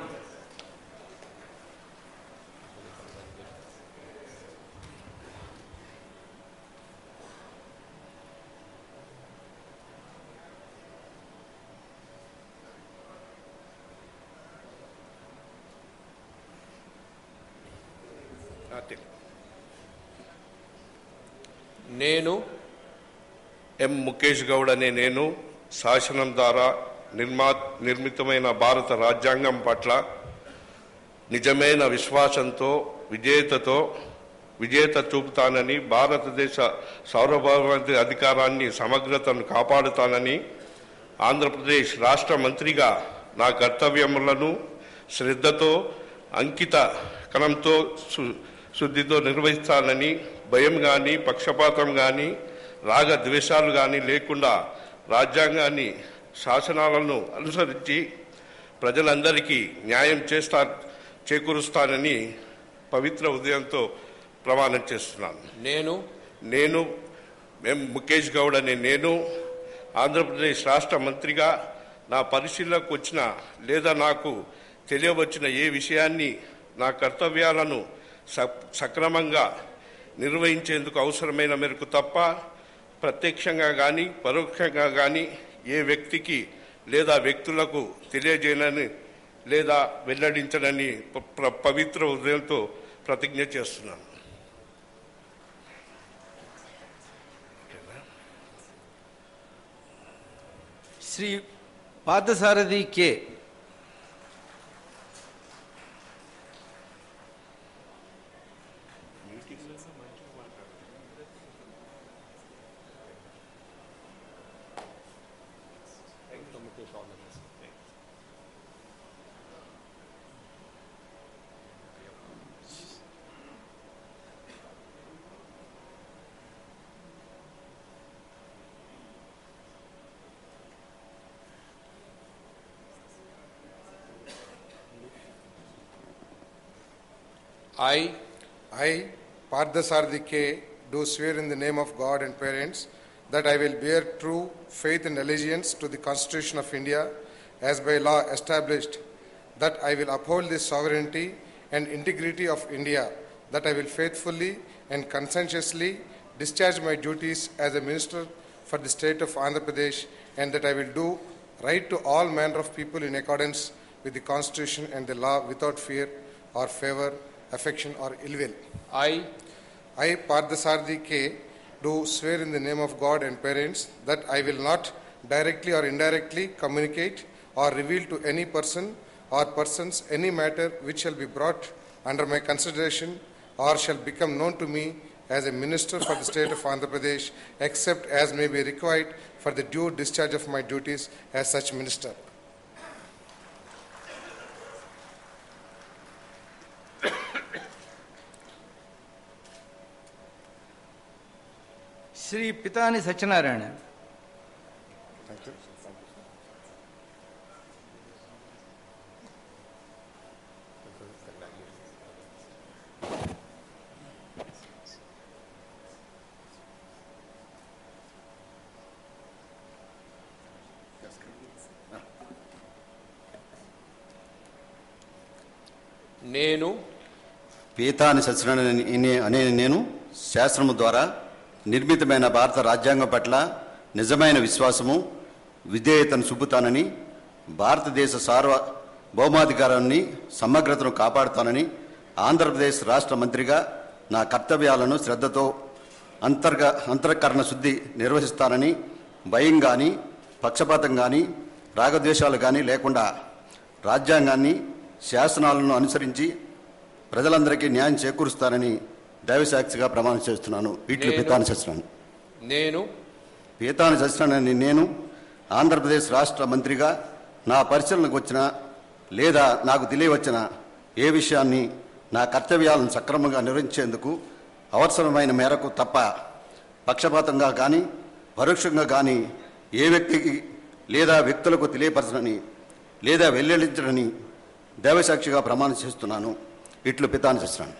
నేను ఎం. ముఖేష్ గౌడ్ అనే నేను శాసనం ద్వారా నిర్మితమైన భారత రాజ్యాంగం పట్ల నిజమైన విశ్వాసంతో విజేత చూపుతానని, భారతదేశ సార్వభౌమాధికారాన్ని అధికారాన్ని సమగ్రతను కాపాడుతానని, ఆంధ్రప్రదేశ్ రాష్ట్ర మంత్రిగా నా కర్తవ్యములను శ్రద్ధతో అంకిత కణంతో శుద్ధితో నిర్వహిస్తానని, భయం కానీ పక్షపాతం కానీ రాగద్వేషాలు కానీ లేకుండా రాజ్యాంగాన్ని శాసనాలను అనుసరించి ప్రజలందరికీ న్యాయం చేకూరుస్తానని పవిత్ర ఉదయంతో ప్రమాణం చేస్తున్నాను. నేను ముఖేష్ గౌడ్ అనే నేను ఆంధ్రప్రదేశ్ రాష్ట్ర మంత్రిగా నా పరిశీలనకు వచ్చిన లేదా నాకు తెలియవచ్చిన ఏ విషయాన్ని నా కర్తవ్యాలను సక్రమంగా నిర్వహించేందుకు అవసరమైన మేరకు తప్ప ప్రత్యక్షంగా కానీ పరోక్షంగా కానీ ఏ వ్యక్తికి లేదా వ్యక్తులకు తెలియజేయనని లేదా వెల్లడించనని పవిత్ర హృదయంతో ప్రతిజ్ఞ చేస్తున్నాను. Shri Parthasarathi K. I, Parthasarathi K, do swear in the name of God and parents that I will bear true faith and allegiance to the Constitution of India as by law established, that I will uphold the sovereignty and integrity of India, that I will faithfully and conscientiously discharge my duties as a minister for the state of Andhra Pradesh, and that I will do right to all manner of people in accordance with the Constitution and the law without fear or favor, affection or ill will. I, Parthasarathi K, do swear in the name of God and parents that I will not directly or indirectly communicate or reveal to any person or persons any matter which shall be brought under my consideration or shall become known to me as a minister for the state of Andhra Pradesh, except as may be required for the due discharge of my duties as such minister. Shri Pithani Satyanarayana. Pithani Satyanarayana అనే నేను శాసనము ద్వారా నిర్మితమైన భారత రాజ్యాంగం పట్ల నిజమైన విశ్వాసము విధేయతను చూపుతానని, భారతదేశ సార్వభౌమాధికారాన్ని సమగ్రతను కాపాడుతానని, ఆంధ్రప్రదేశ్ రాష్ట్ర మంత్రిగా నా కర్తవ్యాలను శ్రద్ధతో అంతఃకరణ శుద్ధి నిర్వహిస్తానని, భయం కానీ పక్షపాతం కానీ రాగద్వేషాలు కానీ లేకుండా రాజ్యాంగాన్ని శాసనాలను అనుసరించి ప్రజలందరికీ న్యాయం చేకూరుస్తానని దైవసాక్షిగా ప్రమాణం చేస్తున్నాను. ఇట్లు పీతాని సత్యనారాయణ. పీతాని సత్యనారాయణ నేను ఆంధ్రప్రదేశ్ రాష్ట్ర మంత్రిగా నా పరిశీలనకు వచ్చిన లేదా నాకు తెలియవచ్చిన ఏ విషయాన్ని నా కర్తవ్యాలను సక్రమంగా నిర్వహించేందుకు అవసరమైన మేరకు తప్ప పక్షపాతంగా కానీ పరోక్షంగా కానీ ఏ వ్యక్తికి లేదా వ్యక్తులకు తెలియపరచనని లేదా వెల్లడించడని దైవసాక్షిగా ప్రమాణం చేస్తున్నాను. ఇట్లు పీతాని సత్యనారాయణ.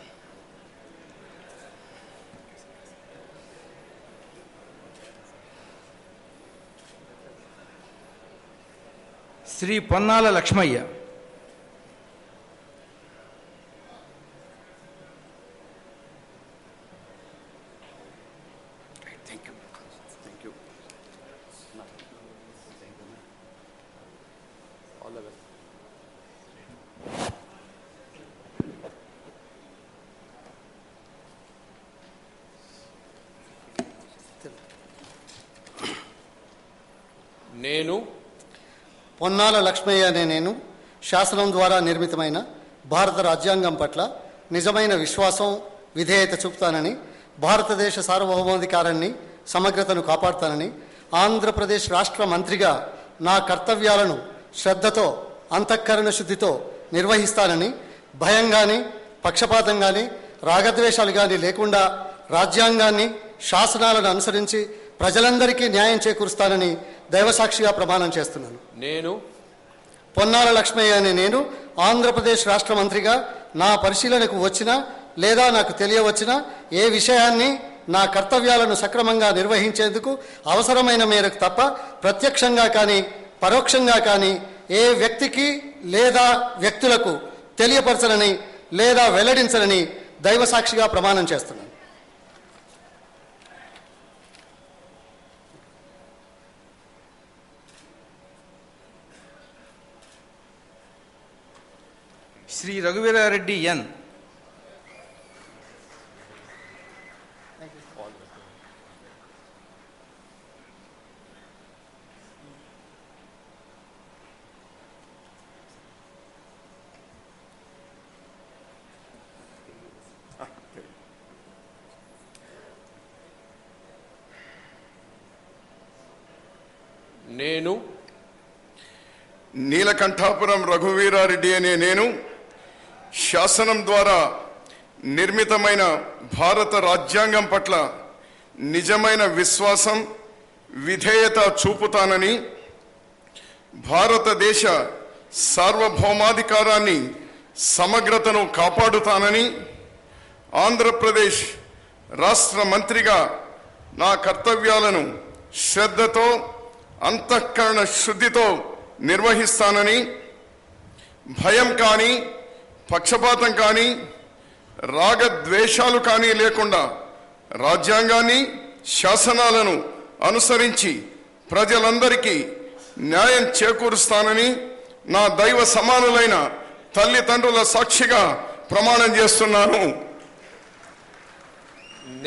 శ్రీ పొన్నాల లక్ష్మయ్య. పొన్నాల లక్ష్మయ్య అనే నేను శాసనం ద్వారా నిర్మితమైన భారత రాజ్యాంగం పట్ల నిజమైన విశ్వాసం విధేయత చూపుతానని, భారతదేశ సార్వభౌమాధికారాన్ని సమగ్రతను కాపాడుతానని, ఆంధ్రప్రదేశ్ రాష్ట్ర మంత్రిగా నా కర్తవ్యాలను శ్రద్ధతో అంతఃకరణ శుద్ధితో నిర్వహిస్తానని, భయం కానీ పక్షపాతం కానీ రాగద్వేషాలు కానీ లేకుండా రాజ్యాంగాన్ని శాసనాలను అనుసరించి ప్రజలందరికీ న్యాయం చేకూరుస్తానని దైవసాక్షిగా ప్రమాణం చేస్తున్నాను. నేను పొన్నాల లక్ష్మయ్య అనే నేను ఆంధ్రప్రదేశ్ రాష్ట్ర మంత్రిగా నా పరిశీలనకు వచ్చిన లేదా నాకు తెలియవచ్చిన ఏ విషయాన్ని నా కర్తవ్యాలను సక్రమంగా నిర్వహించేందుకు అవసరమైన మేరకు తప్ప ప్రత్యక్షంగా కానీ పరోక్షంగా కానీ ఏ వ్యక్తికి లేదా వ్యక్తులకు తెలియపరచనని లేదా వెల్లడించనని దైవసాక్షిగా ప్రమాణం చేస్తున్నాను. శ్రీ రఘువీరారెడ్డి ఎన్. నేను నీలకంఠాపురం రఘువీరారెడ్డి అనే నేను శాసనం ద్వారా నిర్మితమైన భారత రాజ్యాంగం పట్ల నిజమైన విశ్వాసం విధేయత చూపుతానని, భారతదేశ సార్వభౌమాధికారాన్ని సమగ్రతను కాపాడుతానని, ఆంధ్రప్రదేశ్ రాష్ట్ర మంత్రిగా నా కర్తవ్యాలను శ్రద్ధతో అంతఃకరణ శుద్ధితో నిర్వహిస్తానని, భయం కానీ పక్షపాతం కానీ రాగద్వేషాలు కానీ లేకుండా రాజ్యాంగాన్ని శాసనాలను అనుసరించి ప్రజలందరికీ న్యాయం చేకూరుస్తానని నా దైవ సమానులైన తల్లిదండ్రుల సాక్షిగా ప్రమాణం చేస్తున్నాను.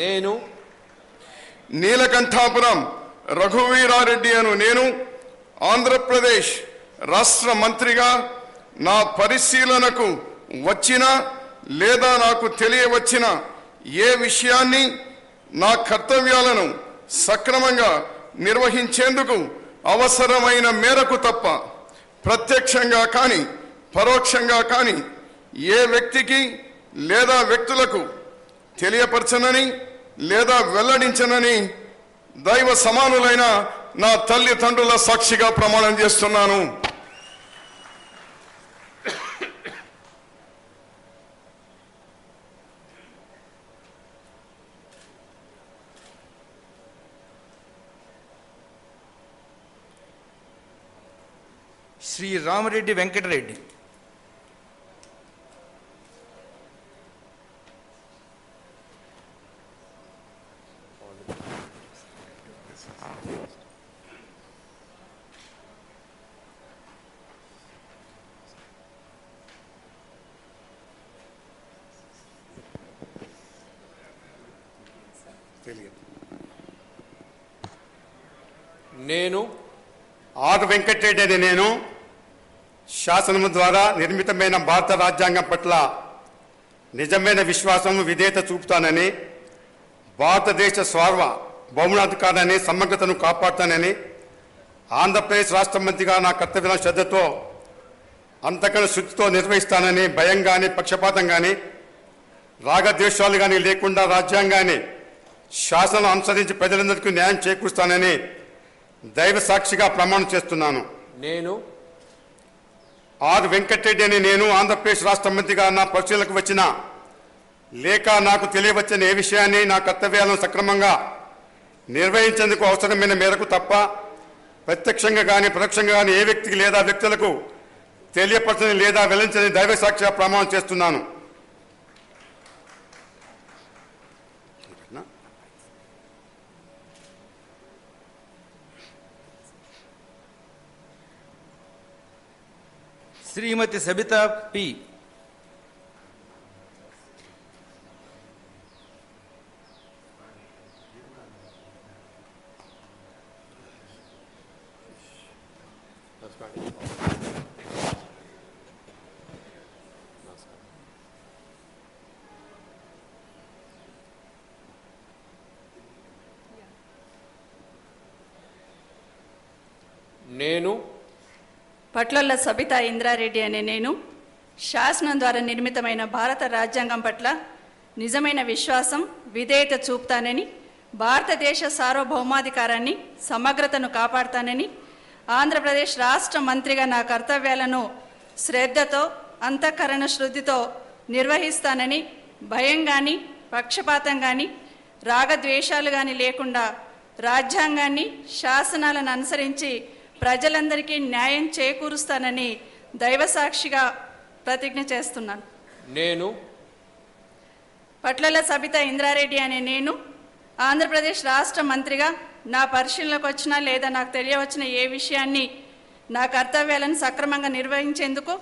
నేను నీలకంఠాపురం రఘువీరారెడ్డి అను నేను ఆంధ్రప్రదేశ్ రాష్ట్ర మంత్రిగా నా పరిశీలనకు వచ్చిన లేదా నాకు తెలియవచ్చిన ఏ విషయాన్ని నా కర్తవ్యాలను సక్రమంగా నిర్వహించేందుకు అవసరమైన మేరకు తప్ప ప్రత్యక్షంగా కానీ పరోక్షంగా కానీ ఏ వ్యక్తికి లేదా వ్యక్తులకు తెలియపరచనని లేదా వెల్లడించనని దైవ సమానులైన నా తల్లిదండ్రుల సాక్షిగా ప్రమాణం చేస్తున్నాను. శ్రీ రామరెడ్డి వెంకటరెడ్డి. నేను ఆర్ వెంకటరెడ్డి అనే నేను శాసనము ద్వారా నిర్మితమైన భారత రాజ్యాంగం పట్ల నిజమైన విశ్వాసం విధేయత చూపుతానని, భారతదేశ సార్వభౌమాధికారాన్ని సమగ్రతను కాపాడుతానని, ఆంధ్రప్రదేశ్ రాష్ట్ర మంత్రిగా నా కర్తవ్యాలను శ్రద్ధతో అంతకన్నా శుద్ధితో నిర్వహిస్తానని, భయం కానీ పక్షపాతం కానీ రాగద్వేషాలు కానీ లేకుండా రాజ్యాంగాన్ని శాసనం అనుసరించి ప్రజలందరికీ న్యాయం చేకూరుస్తానని దైవ సాక్షిగా ప్రమాణం చేస్తున్నాను. నేను ఆర్ వెంకటరెడ్డి అని నేను ఆంధ్రప్రదేశ్ రాష్ట్ర మంత్రిగా నా పరిశీలనకు వచ్చిన లేక నాకు తెలియవచ్చిన ఏ విషయాన్ని నా కర్తవ్యాలను సక్రమంగా నిర్వహించేందుకు అవసరమైన మేరకు తప్ప ప్రత్యక్షంగా కానీ పరోక్షంగా కానీ ఏ వ్యక్తికి లేదా వ్యక్తులకు తెలియపరచని లేదా వెల్లడించని దైవ సాక్షిగా ప్రమాణం చేస్తున్నాను. శ్రీమతి సబితా పి. నేను పట్లల్ల సబితా ఇంద్రారెడ్డి అనే నేను శాసనం ద్వారా నిర్మితమైన భారత రాజ్యాంగం పట్ల నిజమైన విశ్వాసం విధేయత చూపుతానని భారతదేశ సార్వభౌమాధికారాన్ని సమగ్రతను కాపాడుతానని ఆంధ్రప్రదేశ్ రాష్ట్ర మంత్రిగా నా కర్తవ్యాలను శ్రద్ధతో అంతఃకరణ శుద్ధితో నిర్వహిస్తానని భయం కానీ పక్షపాతం కానీ రాగద్వేషాలు కానీ లేకుండా రాజ్యాంగాన్ని శాసనాలను అనుసరించి ప్రజలందరికీ న్యాయం చేకూరుస్తానని దైవసాక్షిగా ప్రతిజ్ఞ చేస్తున్నాను. నేను పట్లల సబితా ఇంద్రారెడ్డి అనే నేను ఆంధ్రప్రదేశ్ రాష్ట్ర మంత్రిగా నా పరిశీలనకు వచ్చిన లేదా నాకు తెలియవచ్చిన ఏ విషయాన్ని నా కర్తవ్యాలను సక్రమంగా నిర్వహించేందుకు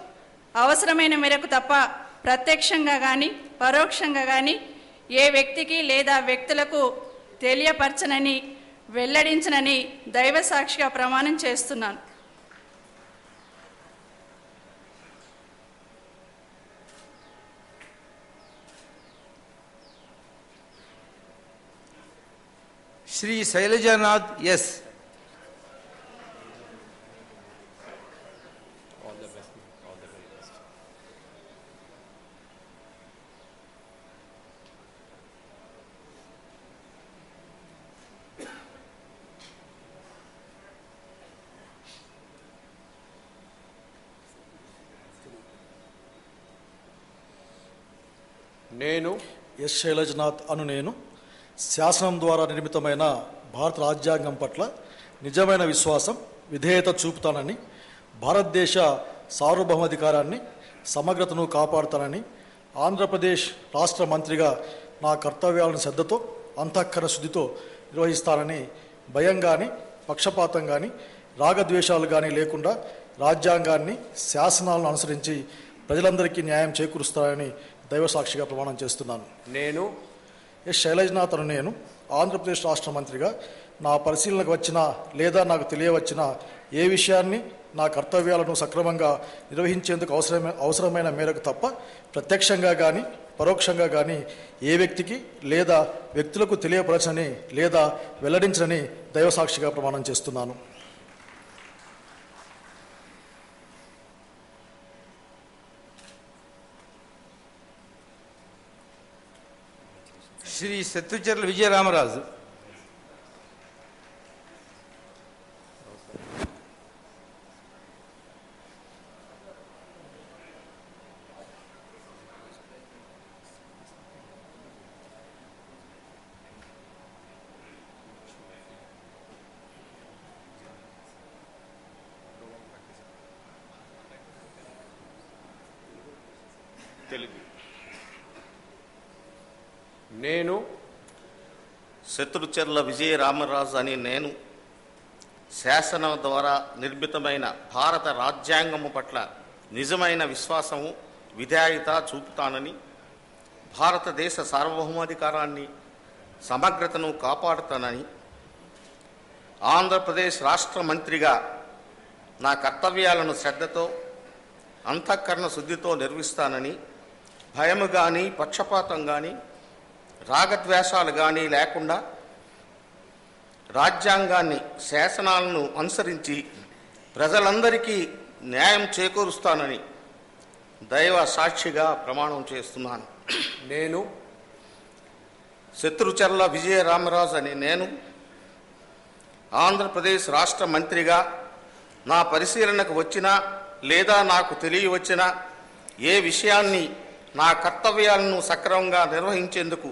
అవసరమైన మేరకు తప్ప ప్రత్యక్షంగా కానీ పరోక్షంగా కానీ ఏ వ్యక్తికి లేదా వ్యక్తులకు తెలియపరచనని వెల్లడించనని దైవసాక్షిగా ప్రమాణం చేస్తున్నాను. శ్రీ శైలజానాథ్ ఎస్. నేను ఎస్ శైలజనాథ్ అను నేను శాసనం ద్వారా నిర్మితమైన భారత రాజ్యాంగం పట్ల నిజమైన విశ్వాసం విధేయత చూపుతానని భారతదేశ సార్వభౌమాధికారాన్ని సమగ్రతను కాపాడుతానని ఆంధ్రప్రదేశ్ రాష్ట్ర మంత్రిగా నా కర్తవ్యాలను శ్రద్ధతో అంతఃకరణ శుద్ధితో నిర్వహిస్తానని భయం కానీ పక్షపాతం కానీ రాగద్వేషాలు కానీ లేకుండా రాజ్యాంగాన్ని శాసనాలను అనుసరించి ప్రజలందరికీ న్యాయం చేకూరుస్తానని దైవసాక్షిగా ప్రమాణం చేస్తున్నాను. నేను ఎస్ శైలజనాథ్ అను నేను ఆంధ్రప్రదేశ్ రాష్ట్ర మంత్రిగా నా పరిశీలనకు వచ్చిన లేదా నాకు తెలియవచ్చిన ఏ విషయాన్ని నా కర్తవ్యాలను సక్రమంగా నిర్వహించేందుకు అవసరమైన మేరకు తప్ప ప్రత్యక్షంగా కానీ పరోక్షంగా కానీ ఏ వ్యక్తికి లేదా వ్యక్తులకు తెలియపరచని లేదా వెల్లడించని దైవసాక్షిగా ప్రమాణం చేస్తున్నాను. శ్రీ శత్రుచర్ల విజయరామరాజు. నేను శత్రుచర్ల విజయరామరాజు అని నేను శాసనం ద్వారా నిర్మితమైన భారత రాజ్యాంగము పట్ల నిజమైన విశ్వాసము విధేయత చూపుతానని భారతదేశ సార్వభౌమాధికారాన్ని సమగ్రతను కాపాడుతానని ఆంధ్రప్రదేశ్ రాష్ట్ర మంత్రిగా నా కర్తవ్యాలను శ్రద్ధతో అంతఃకరణ శుద్ధితో నిర్వహిస్తానని భయము కానీ పక్షపాతం కానీ రాగద్వేషాలు కానీ లేకుండా రాజ్యాంగాన్ని శాసనాలను అనుసరించి ప్రజలందరికీ న్యాయం చేకూరుస్తానని దైవ సాక్షిగా ప్రమాణం చేస్తున్నాను. నేను శత్రుచర్ల విజయరామరాజు అని నేను ఆంధ్రప్రదేశ్ రాష్ట్ర మంత్రిగా నా పరిశీలనకు వచ్చిన లేదా నాకు తెలియవచ్చిన ఏ విషయాన్ని నా కర్తవ్యాలను సక్రమంగా నిర్వహించేందుకు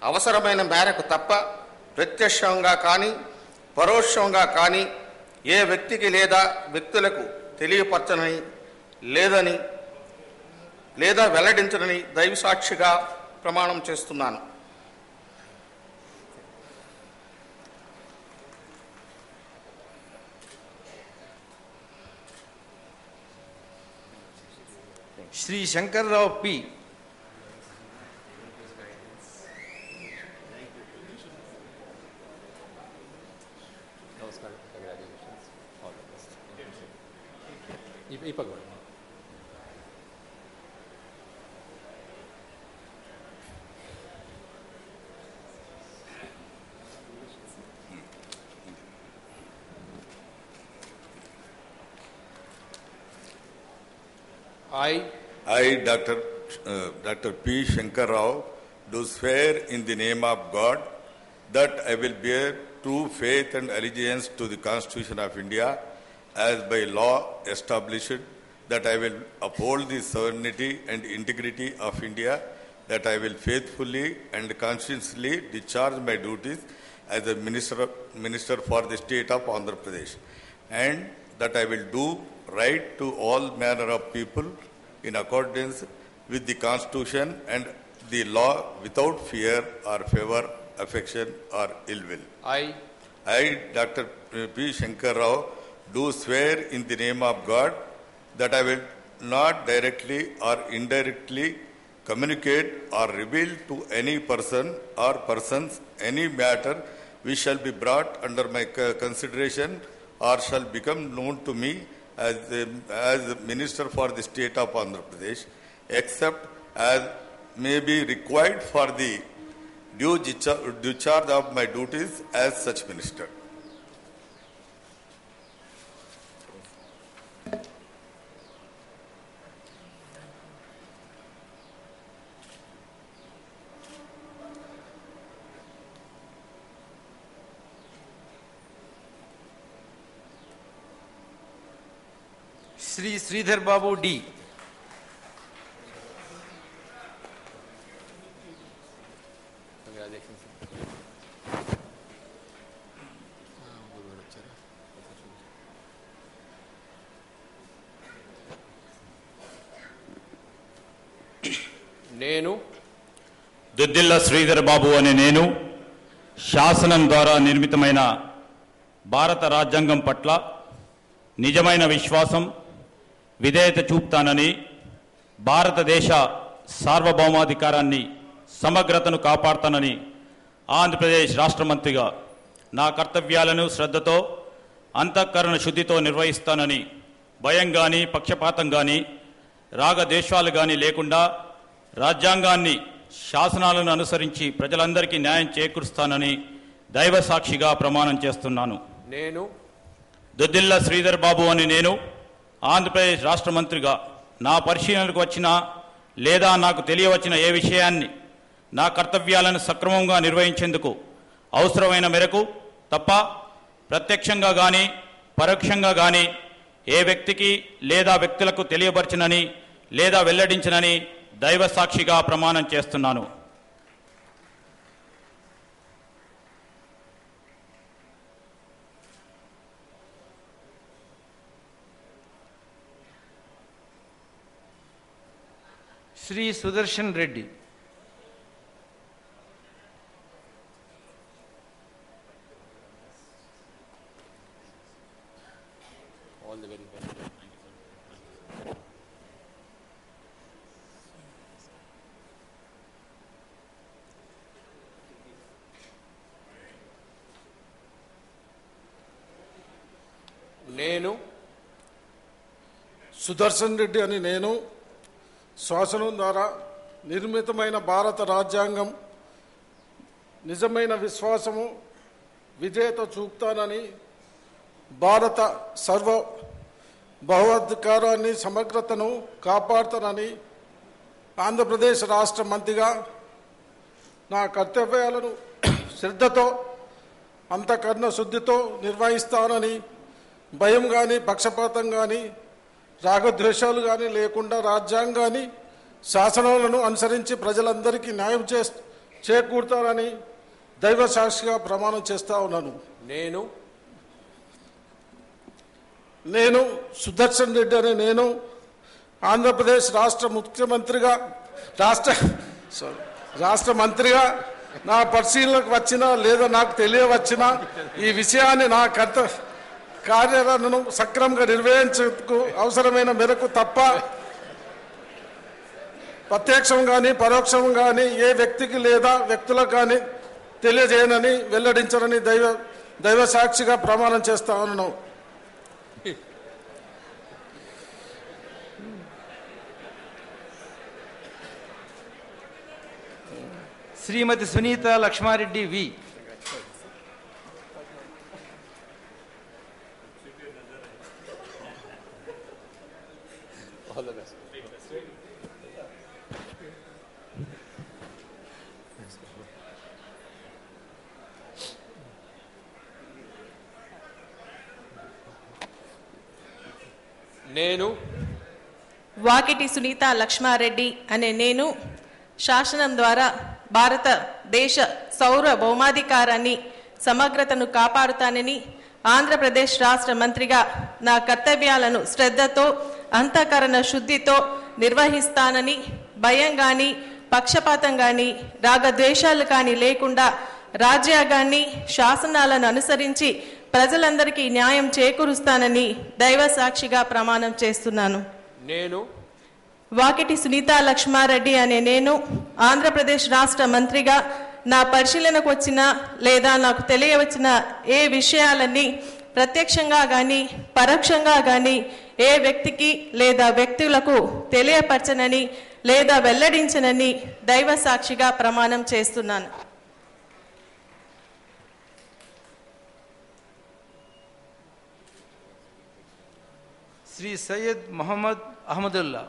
అవసరమైన మేరకు తప్ప ప్రత్యక్షంగా కానీ పరోక్షంగా కానీ ఏ వ్యక్తికి లేదా వ్యక్తులకు తెలియపరచనని లేదా వెల్లడించనని దైవసాక్షిగా ప్రమాణం చేస్తున్నాను. Shri Shankar Rao P. I, Dr. P. Shankar Rao, do swear in the name of God that I will bear true faith and allegiance to the Constitution of India as by law established, that I will uphold the sovereignty and integrity of India, that I will faithfully and conscientiously discharge my duties as a minister for the state of Andhra Pradesh, and that I will do right to all manner of people in accordance with the Constitution and the law without fear or favor, affection or ill will. I, Dr. P. Shankar Rao, do swear in the name of God that I will not directly or indirectly communicate or reveal to any person or persons any matter which shall be brought under my consideration or shall become known to me as the Minister for the State of Andhra Pradesh, except as may be required for the due discharge of my duties as such Minister. Sri Sridhar Babu D. నేను దుద్దిల్ల శ్రీధర్ బాబు అనే నేను శాసనం ద్వారా నిర్మితమైన భారత రాజ్యాంగం పట్ల నిజమైన విశ్వాసం విధేయత చూపుతానని, భారతదేశ సార్వభౌమాధికారాన్ని సమగ్రతను కాపాడుతానని ఆంధ్రప్రదేశ్ రాష్ట్ర మంత్రిగా నా కర్తవ్యాలను శ్రద్ధతో అంతఃకరణ శుద్ధితో నిర్వహిస్తానని, భయం కానీ పక్షపాతం కానీ రాగద్వేషాలు కానీ లేకుండా రాజ్యాంగాన్ని శాసనాలను అనుసరించి ప్రజలందరికీ న్యాయం చేకూరుస్తానని దైవ సాక్షిగా ప్రమాణం చేస్తున్నాను. నేను దుద్దిల్ల శ్రీధర్ బాబు అని నేను ఆంధ్రప్రదేశ్ రాష్ట్ర మంత్రిగా నా పరిశీలనకు వచ్చిన లేదా నాకు తెలియవచ్చిన ఏ విషయాన్ని నా కర్తవ్యాలను సక్రమంగా నిర్వహించేందుకు అవసరమైన మేరకు తప్ప ప్రత్యక్షంగా కానీ పరోక్షంగా కానీ ఏ వ్యక్తికి లేదా వ్యక్తులకు తెలియపరచనని లేదా వెల్లడించనని దైవ సాక్షిగా ప్రమాణం చేస్తున్నాను. Sri Sudarshan Reddy. all the very best. నేను సుదర్శన్ రెడ్డి అని నేను శాసనం ద్వారా నిర్మితమైన భారత రాజ్యాంగం నిజమైన విశ్వాసము విధేయత చూపుతానని, భారత సార్వభౌమాధికారాన్ని సమగ్రతను కాపాడుతానని ఆంధ్రప్రదేశ్ రాష్ట్ర మంత్రిగా నా కర్తవ్యాలను శ్రద్ధతో అంతఃకరణ శుద్ధితో నిర్వహిస్తానని, భయం కానీ పక్షపాతం కానీ రాగద్వేషాలు కానీ లేకుండా రాజ్యాంగాన్ని శాసనాలను అనుసరించి ప్రజలందరికీ న్యాయం చేకూరుతానని దైవ సాక్షిగా ప్రమాణం చేస్తా ఉన్నాను. నేను సుదర్శన్ రెడ్డి అనే నేను ఆంధ్రప్రదేశ్ రాష్ట్ర ముఖ్యమంత్రిగా రాష్ట్ర మంత్రిగా నా పరిశీలనకు వచ్చినా లేదా నాకు తెలియవచ్చినా ఈ విషయాన్ని నా కార్యాలను సక్రమంగా నిర్వహించేందుకు అవసరమైన మేరకు తప్ప ప్రత్యక్షం కానీ పరోక్షం కానీ ఏ వ్యక్తికి లేదా వ్యక్తులకు కానీ తెలియజేయనని వెల్లడించనని దైవ సాక్షిగా ప్రమాణం చేస్తా ఉన్నాను. శ్రీమతి సునీత లక్ష్మారెడ్డి వి. నేను వాకిటి సునీత లక్ష్మారెడ్డి అనే నేను శాసనం ద్వారా భారతదేశ సార్వభౌమాధికారాన్ని సమగ్రతను కాపాడుతానని ఆంధ్రప్రదేశ్ రాష్ట్ర మంత్రిగా నా కర్తవ్యాలను శ్రద్ధతో అంతఃకరణ శుద్ధితో నిర్వహిస్తానని భయం కానీ పక్షపాతం కానీ రాగద్వేషాలు కానీ లేకుండా రాజ్యాంగాన్ని శాసనాలను అనుసరించి ప్రజలందరికీ న్యాయం చేకూరుస్తానని దైవ సాక్షిగా ప్రమాణం చేస్తున్నాను. నేను వాకిటి సునీత లక్ష్మారెడ్డి అనే నేను ఆంధ్రప్రదేశ్ రాష్ట్ర మంత్రిగా నా పరిశీలనకు వచ్చిన లేదా నాకు తెలియవచ్చిన ఏ విషయాలన్నీ ప్రత్యక్షంగా కానీ పరోక్షంగా కానీ ఏ వ్యక్తికి లేదా వ్యక్తులకు తెలియపరచనని లేదా వెల్లడించనని దైవ సాక్షిగా ప్రమాణం చేస్తున్నాను. శ్రీ సయ్యద్ మొహమ్మద్ అహ్మదుల్లా.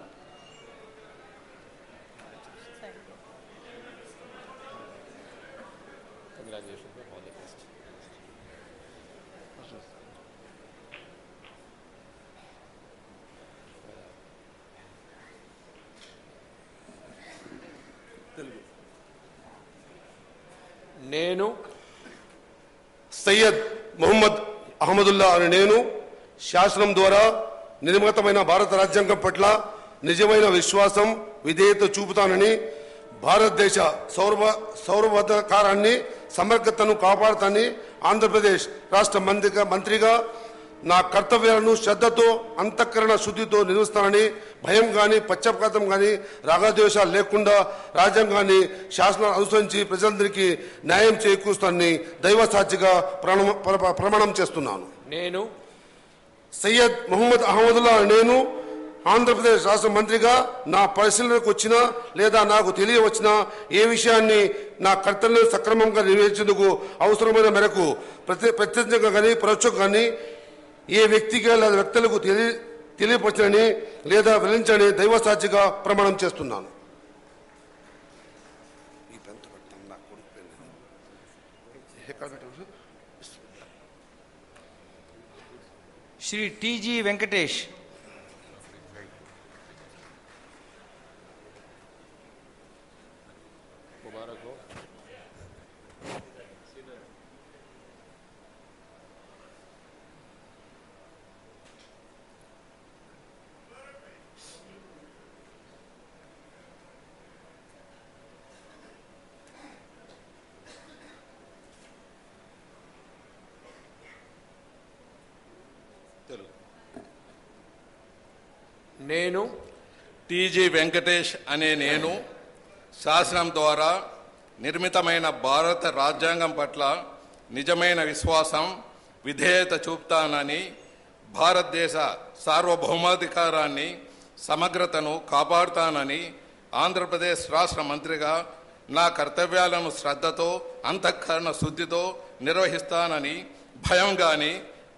నేను సయ్యద్ మొహమ్మద్ అహ్మదుల్లా అనే నేను శాసనం ద్వారా నిర్మితమైన భారత రాజ్యాంగం పట్ల నిజమైన విశ్వాసం విధేయత చూపుతానని భారతదేశ సార్వభౌమాధికారాన్ని సమగ్రతను కాపాడుతానని ఆంధ్రప్రదేశ్ రాష్ట్ర మంత్రిగా నా కర్తవ్యాలను శ్రద్ధతో అంతఃకరణ శుద్ధితో నిర్వహిస్తానని భయం కానీ పశ్చాత్తాపం కానీ రాగద్వేషాలు లేకుండా రాజ్యాంగాన్ని శాసనాలు అనుసరించి ప్రజలందరికీ న్యాయం చేకూరుస్తానని దైవ సాక్షిగా ప్రమాణం చేస్తున్నాను. నేను సయ్యద్ మొహమ్మద్ అహ్మదుల్లా నేను ఆంధ్రప్రదేశ్ రాష్ట్ర మంత్రిగా నా పరిశీలనకు వచ్చినా లేదా నాకు తెలియవచ్చినా ఏ విషయాన్ని నా కర్తవ్యాలను సక్రమంగా నిర్వహించేందుకు అవసరమైన మేరకు ప్రత్యక్షంగా కానీ పరోక్షంగా కానీ ఏ వ్యక్తిగా లేదా వ్యక్తులకు తెలియపరచని లేదా వెల్లడించని దైవ సాక్షిగా ప్రమాణం చేస్తున్నాను. శ్రీ టిజి వెంకటేష్. నేను టిజి వెంకటేష్ అనే నేను శాసనం ద్వారా నిర్మితమైన భారత రాజ్యాంగం పట్ల నిజమైన విశ్వాసం విధేయత చూపుతానని భారతదేశ సార్వభౌమాధికారాన్ని సమగ్రతను కాపాడుతానని ఆంధ్రప్రదేశ్ రాష్ట్ర మంత్రిగా నా కర్తవ్యాలను శ్రద్ధతో అంతఃకరణ శుద్ధితో నిర్వహిస్తానని భయం కానీ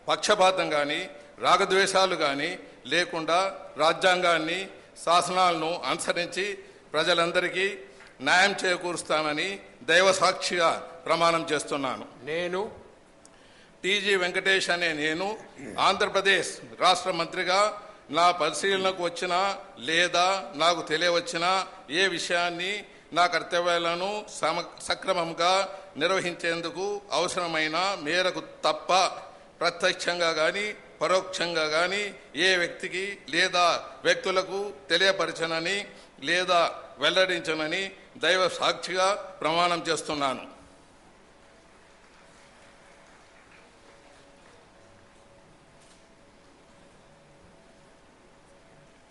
పక్షపాతం కానీ రాగద్వేషాలు కానీ లేకుండా రాజ్యాంగాన్ని శాసనాలను అనుసరించి ప్రజలందరికీ న్యాయం చేకూరుస్తానని దైవ సాక్షిగా ప్రమాణం చేస్తున్నాను. నేను టిజి వెంకటేష్ అనే నేను ఆంధ్రప్రదేశ్ రాష్ట్ర మంత్రిగా నా పరిశీలనకు వచ్చిన లేదా నాకు తెలియవచ్చిన ఏ విషయాన్ని నా కర్తవ్యాలను సక్రమంగా నిర్వహించేందుకు అవసరమైన మేరకు తప్ప ప్రత్యక్షంగా కానీ పరోక్షంగా కానీ ఏ వ్యక్తికి లేదా వ్యక్తులకు తెలియపరచనని లేదా వెల్లడించనని దైవ సాక్షిగా ప్రమాణం చేస్తున్నాను.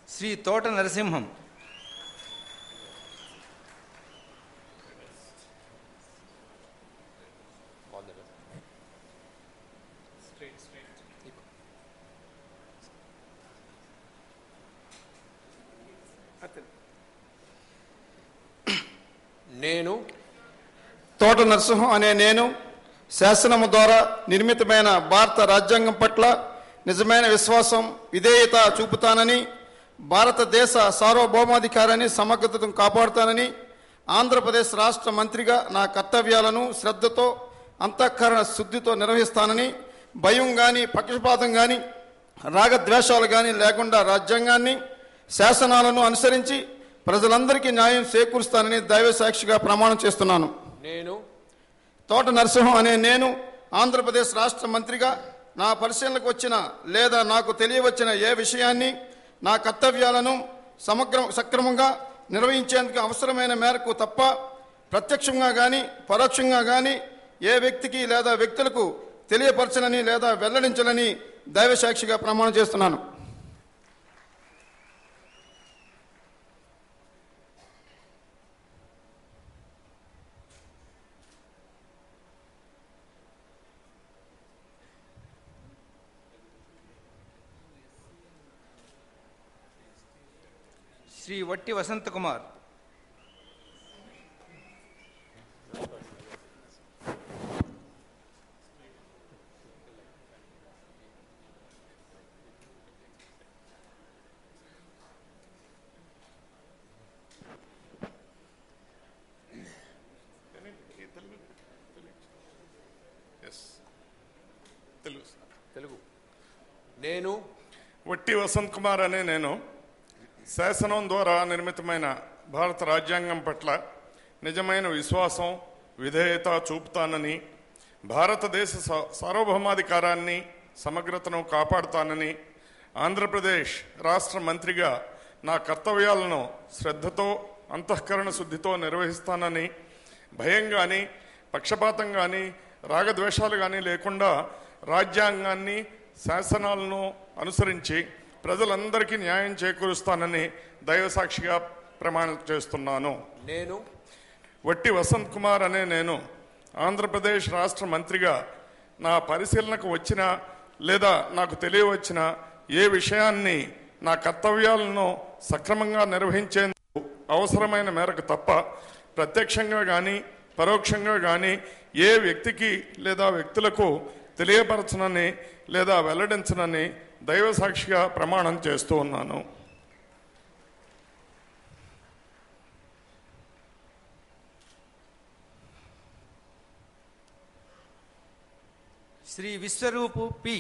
శ్రీ తోట నరసింహం. నేను తోట నరసింహం అనే నేను శాసనము ద్వారా నిర్మితమైన భారత రాజ్యాంగం పట్ల నిజమైన విశ్వాసం విధేయత చూపుతానని, భారతదేశ సార్వభౌమాధికారాన్ని సమగ్రతను కాపాడుతానని, ఆంధ్రప్రదేశ్ రాష్ట్ర మంత్రిగా నా కర్తవ్యాలను శ్రద్ధతో అంతఃకరణ శుద్ధితో నిర్వహిస్తానని, భయం కానీ పక్షపాతం కానీ రాగద్వేషాలు కానీ లేకుండా రాజ్యాంగాన్ని శాసనాలను అనుసరించి ప్రజలందరికీ న్యాయం చేకూరుస్తానని దైవ సాక్షిగా ప్రమాణం చేస్తున్నాను. నేను తోట నరసింహం అనే నేను ఆంధ్రప్రదేశ్ రాష్ట్ర మంత్రిగా నా పరిశీలనకు వచ్చిన లేదా నాకు తెలియవచ్చిన ఏ విషయాన్ని నా కర్తవ్యాలను సక్రమంగా నిర్వహించేందుకు అవసరమైన మేరకు తప్ప ప్రత్యక్షంగా కానీ పరోక్షంగా కానీ ఏ వ్యక్తికి లేదా వ్యక్తులకు తెలియపరచనని లేదా వెల్లడించాలని దైవ సాక్షిగా ప్రమాణం చేస్తున్నాను. శ్రీ వట్టి వసంత కుమార్. తెలుగు. నేను వట్టి వసంత్ కుమార్ అనే నేను శాసనం ద్వారా నిర్మితమైన భారత రాజ్యాంగం పట్ల నిజమైన విశ్వాసం విధేయత చూపుతానని, భారతదేశ సార్వభౌమాధికారాన్ని సమగ్రతను కాపాడుతానని, ఆంధ్రప్రదేశ్ రాష్ట్ర మంత్రిగా నా కర్తవ్యాలను శ్రద్ధతో అంతఃకరణ శుద్ధితో నిర్వహిస్తానని, భయం కానీ పక్షపాతం కానీ రాగద్వేషాలు కానీ లేకుండా రాజ్యాంగాన్ని శాసనాలను అనుసరించి ప్రజలందరికీ న్యాయం చేకూరుస్తానని దైవసాక్షిగా ప్రమాణం చేస్తున్నాను. నేను వట్టి వసంత్ కుమార్ అనే నేను ఆంధ్రప్రదేశ్ రాష్ట్ర మంత్రిగా నా పరిశీలనకు వచ్చిన లేదా నాకు తెలియవచ్చిన ఏ విషయాన్ని నా కర్తవ్యాలను సక్రమంగా నిర్వహించేందుకు అవసరమైన మేరకు తప్ప ప్రత్యక్షంగా కానీ పరోక్షంగా కానీ ఏ వ్యక్తికి లేదా వ్యక్తులకు తెలియపరచనని లేదా వెల్లడించనని దైవ సాక్షిగా ప్రమాణం చేస్తూ ఉన్నాను. శ్రీ విశ్వరూపు పి.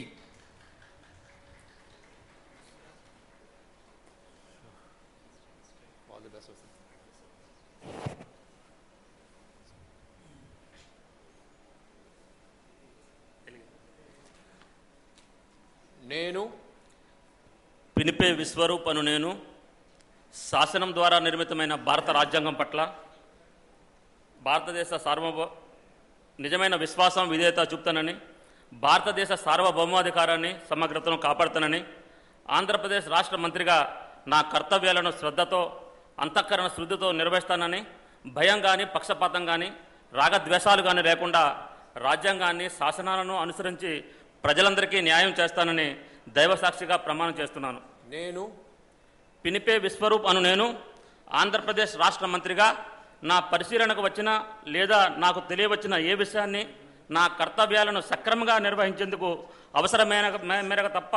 నేను పినిపే విశ్వరూప్ అను నేను శాసనం ద్వారా నిర్మితమైన భారత రాజ్యాంగం పట్ల భారతదేశ నిజమైన విశ్వాసం విధేయత చూపుతానని, భారతదేశ సార్వభౌమాధికారాన్ని సమగ్రతను కాపాడుతానని, ఆంధ్రప్రదేశ్ రాష్ట్ర మంత్రిగా నా కర్తవ్యాలను శ్రద్ధతో అంతఃకరణ శుద్ధితో నిర్వహిస్తానని, భయం కానీ పక్షపాతం కానీ రాగద్వేషాలు కానీ లేకుండా రాజ్యాంగాన్ని శాసనాలను అనుసరించి ప్రజలందరికీ న్యాయం చేస్తానని దైవసాక్షిగా ప్రమాణం చేస్తున్నాను. నేను పినిపే విశ్వరూప్ అను నేను ఆంధ్రప్రదేశ్ రాష్ట్ర మంత్రిగా నా పరిశీలనకు వచ్చిన లేదా నాకు తెలియవచ్చిన ఏ విషయాన్ని నా కర్తవ్యాలను సక్రమంగా నిర్వహించేందుకు అవసరమైన మేరకు తప్ప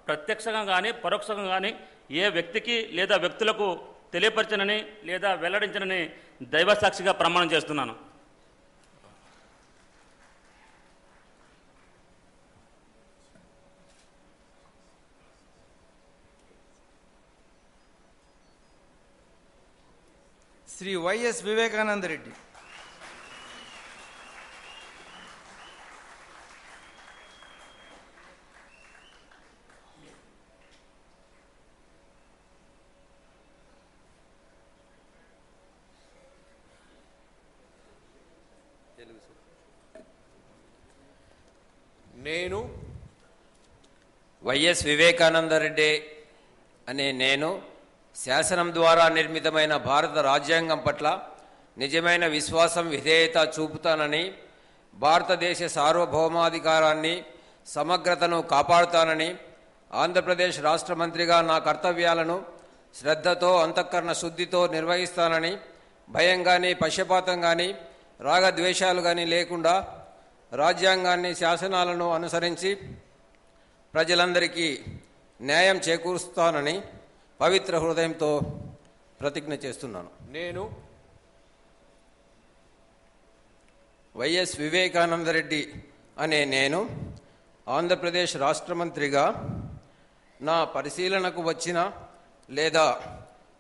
ప్రత్యక్షంగా కానీ పరోక్షంగా కానీ ఏ వ్యక్తికి లేదా వ్యక్తులకు తెలియపరచనని లేదా వెల్లడించనని దైవసాక్షిగా ప్రమాణం చేస్తున్నాను. శ్రీ వైఎస్ వివేకానంద రెడ్డి. నేను వైఎస్ వివేకానంద రెడ్డి అనే నేను శాసనం ద్వారా నిర్మితమైన భారత రాజ్యాంగం పట్ల నిజమైన విశ్వాసం విధేయత చూపుతానని, భారతదేశ సార్వభౌమాధికారాన్ని సమగ్రతను కాపాడుతానని, ఆంధ్రప్రదేశ్ రాష్ట్ర మంత్రిగా నా కర్తవ్యాలను శ్రద్ధతో అంతఃకరణ శుద్ధితో నిర్వహిస్తానని, భయం కానీ పక్షపాతం కానీ రాగద్వేషాలు కానీ లేకుండా రాజ్యాంగాన్ని శాసనాలను అనుసరించి ప్రజలందరికీ న్యాయం చేకూరుస్తానని పవిత్ర హృదయంతో ప్రతిజ్ఞ చేస్తున్నాను. నేను వైఎస్ వివేకానందరెడ్డి అనే నేను ఆంధ్రప్రదేశ్ రాష్ట్ర మంత్రిగా నా పరిశీలనకు వచ్చిన లేదా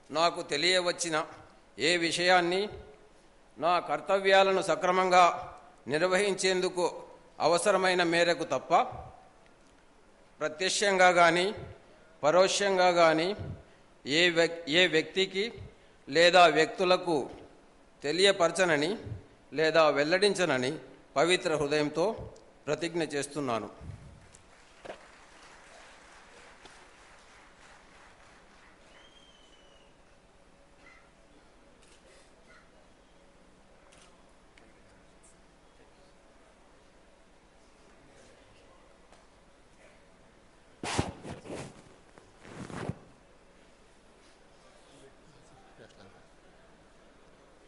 నాకు తెలియవచ్చిన ఏ విషయాన్ని నా కర్తవ్యాలను సక్రమంగా నిర్వహించేందుకు అవసరమైన మేరకు తప్ప ప్రత్యక్షంగా కానీ పరోక్షంగా కానీ ఏ వ్యక్తికి లేదా వ్యక్తులకు తెలియపరచనని లేదా వెల్లడించనని పవిత్ర హృదయంతో ప్రతిజ్ఞ చేస్తున్నాను.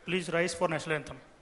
Please rise for national anthem.